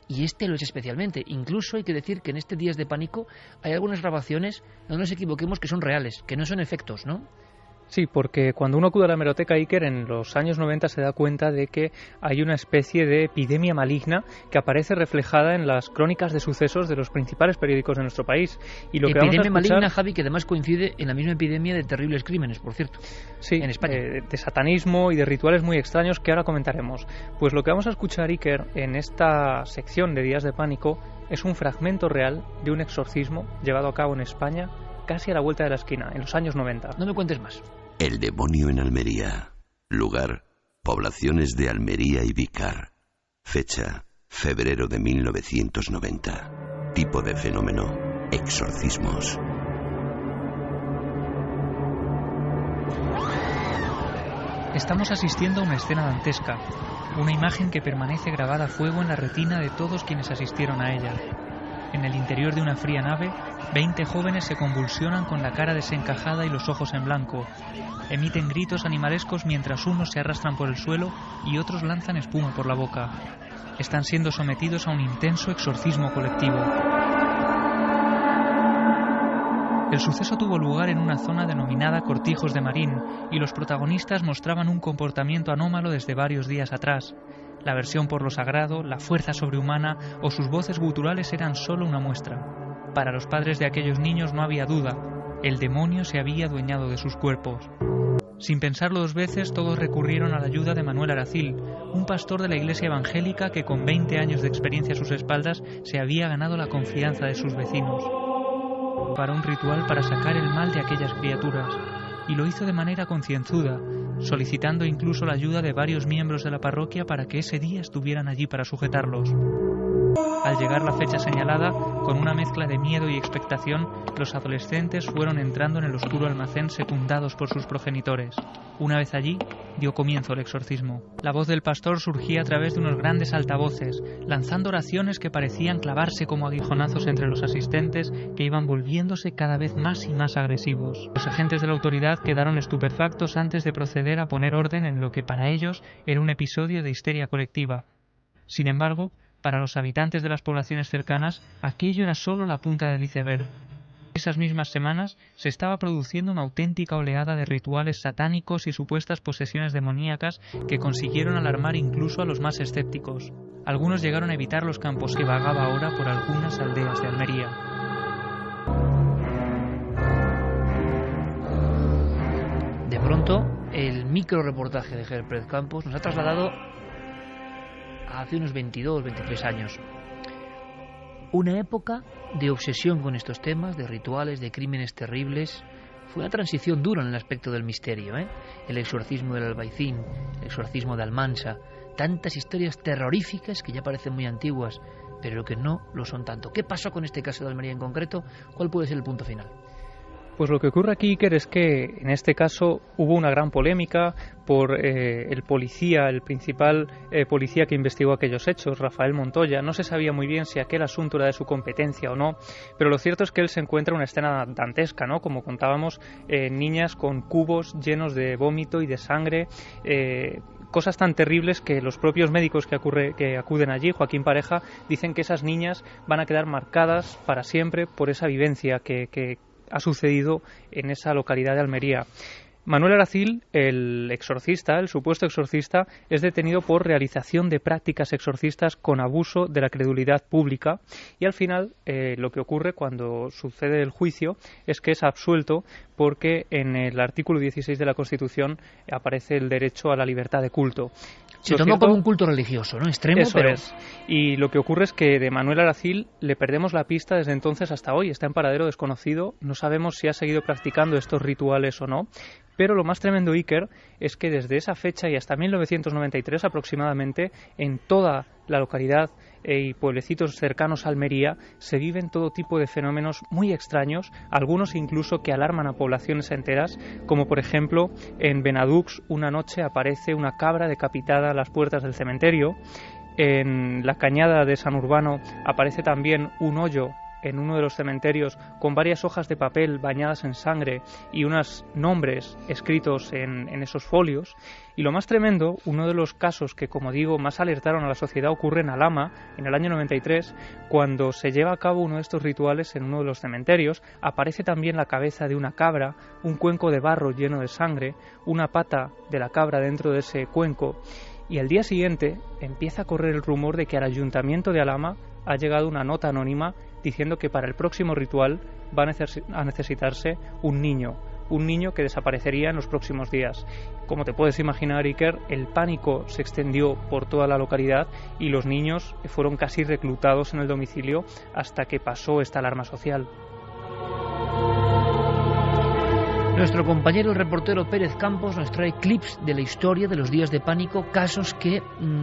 y este lo es especialmente. Incluso hay que decir que en este Días de Pánico hay algunas grabaciones, no nos equivoquemos, que son reales, que no son efectos, ¿no? Sí, porque cuando uno acude a la hemeroteca, Iker, en los años 90 se da cuenta de que hay una especie de epidemia maligna que aparece reflejada en las crónicas de sucesos de los principales periódicos de nuestro país. Y lo epidemia que vamos a escuchar... maligna, Javi, que además coincide en la misma epidemia de terribles crímenes, por cierto, sí, en España. De satanismo y de rituales muy extraños que ahora comentaremos. Pues lo que vamos a escuchar, Iker, en esta sección de Días de Pánico es un fragmento real de un exorcismo llevado a cabo en España casi a la vuelta de la esquina, en los años 90. No me cuentes más. El demonio en Almería. Lugar, poblaciones de Almería y Vícar. Fecha, febrero de 1990. Tipo de fenómeno, exorcismos. Estamos asistiendo a una escena dantesca, una imagen que permanece grabada a fuego en la retina de todos quienes asistieron a ella. En el interior de una fría nave, 20 jóvenes se convulsionan con la cara desencajada y los ojos en blanco. Emiten gritos animalescos mientras unos se arrastran por el suelo y otros lanzan espuma por la boca. Están siendo sometidos a un intenso exorcismo colectivo. El suceso tuvo lugar en una zona denominada Cortijos de Marín y los protagonistas mostraban un comportamiento anómalo desde varios días atrás. La aversión por lo sagrado, la fuerza sobrehumana o sus voces guturales eran solo una muestra. Para los padres de aquellos niños no había duda, el demonio se había adueñado de sus cuerpos. Sin pensarlo dos veces, todos recurrieron a la ayuda de Manuel Aracil, un pastor de la iglesia evangélica que con 20 años de experiencia a sus espaldas se había ganado la confianza de sus vecinos. Para un ritual para sacar el mal de aquellas criaturas, y lo hizo de manera concienzuda, solicitando incluso la ayuda de varios miembros de la parroquia para que ese día estuvieran allí para sujetarlos. Al llegar la fecha señalada, con una mezcla de miedo y expectación, los adolescentes fueron entrando en el oscuro almacén secundados por sus progenitores. Una vez allí, dio comienzo el exorcismo. La voz del pastor surgía a través de unos grandes altavoces, lanzando oraciones que parecían clavarse como aguijonazos entre los asistentes, que iban volviéndose cada vez más y más agresivos. Los agentes de la autoridad quedaron estupefactos antes de proceder a poner orden en lo que para ellos era un episodio de histeria colectiva. Sin embargo, para los habitantes de las poblaciones cercanas, aquello era solo la punta del iceberg. Esas mismas semanas se estaba produciendo una auténtica oleada de rituales satánicos y supuestas posesiones demoníacas que consiguieron alarmar incluso a los más escépticos. Algunos llegaron a evitar los campos que vagaba ahora por algunas aldeas de Almería. De pronto, el microreportaje de Ger Pérez Campos nos ha trasladado a hace unos 22, 23 años. Una época de obsesión con estos temas, de rituales, de crímenes terribles. Fue una transición dura en el aspecto del misterio, ¿eh? El exorcismo del Albaicín, el exorcismo de Almansa, tantas historias terroríficas que ya parecen muy antiguas, pero que no lo son tanto. ¿Qué pasó con este caso de Almería en concreto? ¿Cuál puede ser el punto final? Pues lo que ocurre aquí, Iker, es que en este caso hubo una gran polémica por el policía, el principal policía que investigó aquellos hechos, Rafael Montoya. No se sabía muy bien si aquel asunto era de su competencia o no, pero lo cierto es que él se encuentra en una escena dantesca, ¿no? Como contábamos, niñas con cubos llenos de vómito y de sangre, cosas tan terribles que los propios médicos que acuden allí, Joaquín Pareja, dicen que esas niñas van a quedar marcadas para siempre por esa vivencia que ha sucedido en esa localidad de Almería. Manuel Aracil, el exorcista, el supuesto exorcista, es detenido por realización de prácticas exorcistas con abuso de la credulidad pública y al final lo que ocurre cuando sucede el juicio es que es absuelto porque en el artículo 16 de la Constitución aparece el derecho a la libertad de culto. Se tomó como un culto religioso, ¿no? Extremo, eso pero... es. Y lo que ocurre es que de Manuel Aracil le perdemos la pista desde entonces hasta hoy. Está en paradero desconocido. No sabemos si ha seguido practicando estos rituales o no. Pero lo más tremendo, Iker, es que desde esa fecha y hasta 1993 aproximadamente, en toda la localidad y pueblecitos cercanos a Almería se viven todo tipo de fenómenos muy extraños, algunos incluso que alarman a poblaciones enteras, como por ejemplo en Benadux una noche aparece una cabra decapitada a las puertas del cementerio. En la Cañada de San Urbano aparece también un hoyo en uno de los cementerios con varias hojas de papel bañadas en sangre y unos nombres escritos en esos folios. Y lo más tremendo, uno de los casos que, como digo, más alertaron a la sociedad ocurre en Alhama, en el año 93, cuando se lleva a cabo uno de estos rituales en uno de los cementerios. Aparece también la cabeza de una cabra, un cuenco de barro lleno de sangre, una pata de la cabra dentro de ese cuenco. Y al día siguiente empieza a correr el rumor de que al ayuntamiento de Alhama ha llegado una nota anónima diciendo que para el próximo ritual va a necesitarse un niño que desaparecería en los próximos días. Como te puedes imaginar, Iker, el pánico se extendió por toda la localidad y los niños fueron casi reclutados en el domicilio hasta que pasó esta alarma social. Nuestro compañero el reportero Pérez Campos nos trae clips de la historia de los días de pánico, casos que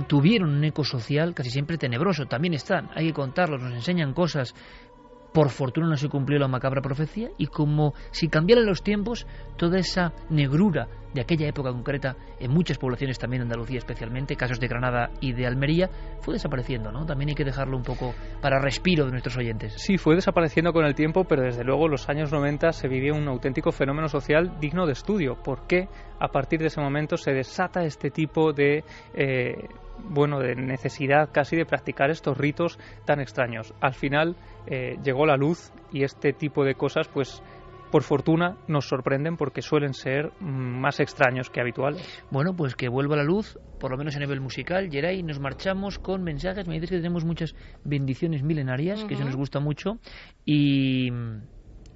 tuvieron un eco social casi siempre tenebroso. También están, hay que contarlos, nos enseñan cosas. Por fortuna no se cumplió la macabra profecía y como si cambiaran los tiempos, toda esa negrura de aquella época concreta en muchas poblaciones, también en Andalucía especialmente, casos de Granada y de Almería, fue desapareciendo, ¿no? También hay que dejarlo un poco para respiro de nuestros oyentes. Sí, fue desapareciendo con el tiempo, pero desde luego en los años 90 se vivía un auténtico fenómeno social digno de estudio. ¿Por qué a partir de ese momento se desata este tipo de de necesidad casi de practicar estos ritos tan extraños? Al final llegó la luz y este tipo de cosas, pues por fortuna nos sorprenden porque suelen ser más extraños que habituales. Bueno, pues que vuelva la luz, por lo menos a nivel musical. Geray, nos marchamos con mensajes. Me dices que tenemos muchas bendiciones milenarias, que eso nos gusta mucho, y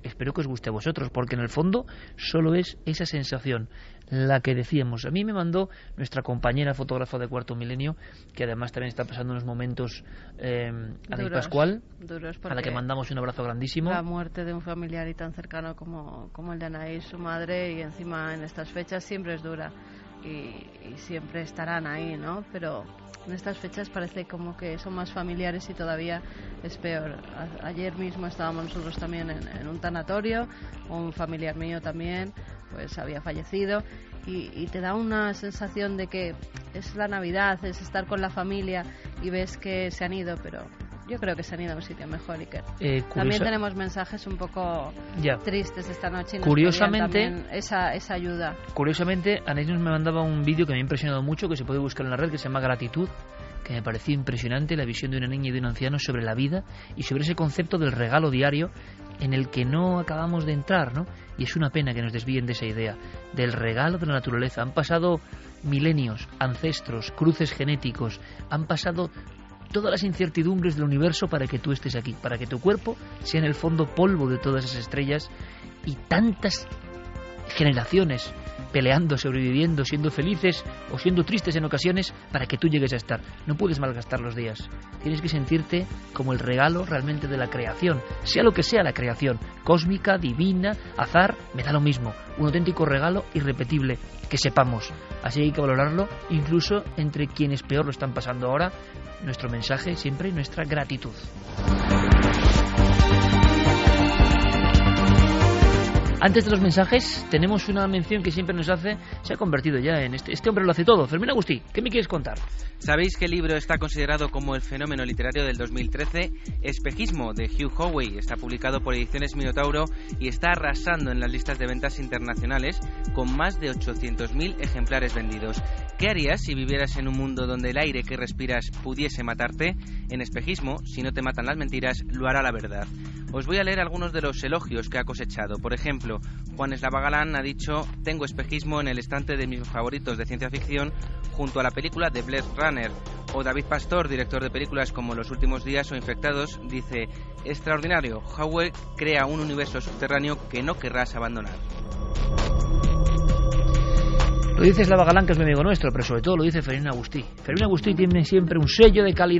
espero que os guste a vosotros, porque en el fondo solo es esa sensación, la que decíamos. A mí me mandó nuestra compañera fotógrafa de Cuarto Milenio, que además también está pasando unos momentos, Ana Pascual, a la que mandamos un abrazo grandísimo. La muerte de un familiar y tan cercano como el de Anaís, su madre, y encima en estas fechas siempre es dura. Y siempre estarán ahí, ¿no? Pero En estas fechas parece como que son más familiares y todavía es peor. Ayer mismo estábamos nosotros también en un tanatorio, un familiar mío también pues había fallecido, y te da una sensación de que es la Navidad, es estar con la familia y ves que se han ido, pero yo creo que se han ido a un sitio mejor. Y también tenemos mensajes un poco tristes esta noche y nos curiosamente también esa ayuda. Curiosamente, Anés me mandaba un vídeo que me ha impresionado mucho, que se puede buscar en la red, que se llama Gratitud, que me pareció impresionante, la visión de una niña y de un anciano sobre la vida y sobre ese concepto del regalo diario en el que no acabamos de entrar, ¿no? Y es una pena que nos desvíen de esa idea, del regalo de la naturaleza. Han pasado milenios, ancestros, cruces genéticos, han pasado todas las incertidumbres del universo para que tú estés aquí, para que tu cuerpo sea en el fondo polvo de todas esas estrellas y tantas generaciones peleando, sobreviviendo, siendo felices o siendo tristes en ocasiones para que tú llegues a estar. No puedes malgastar los días. Tienes que sentirte como el regalo realmente de la creación, sea lo que sea la creación, cósmica, divina, azar, me da lo mismo. Un auténtico regalo irrepetible que sepamos. Así hay que valorarlo, incluso entre quienes peor lo están pasando ahora. Nuestro mensaje siempre, nuestra gratitud. Antes de los mensajes, tenemos una mención que siempre nos hace, se ha convertido ya en este hombre lo hace todo. Fermín Agustí, ¿qué me quieres contar? ¿Sabéis qué libro está considerado como el fenómeno literario del 2013? Espejismo, de Hugh Howey. Está publicado por Ediciones Minotauro y está arrasando en las listas de ventas internacionales con más de 800.000 ejemplares vendidos. ¿Qué harías si vivieras en un mundo donde el aire que respiras pudiese matarte? En Espejismo, si no te matan las mentiras, lo hará la verdad. Os voy a leer algunos de los elogios que ha cosechado. Por ejemplo, Juan Eslava Galán ha dicho: tengo Espejismo en el estante de mis favoritos de ciencia ficción junto a la película de Blade Runner. O David Pastor, director de películas como Los últimos días o Infectados, dice: extraordinario, Howell crea un universo subterráneo que no querrás abandonar. Lo dice Eslava Galán, que es mi amigo nuestro, pero sobre todo lo dice Fermín Agustí. Fermín Agustí tiene siempre un sello de calidad.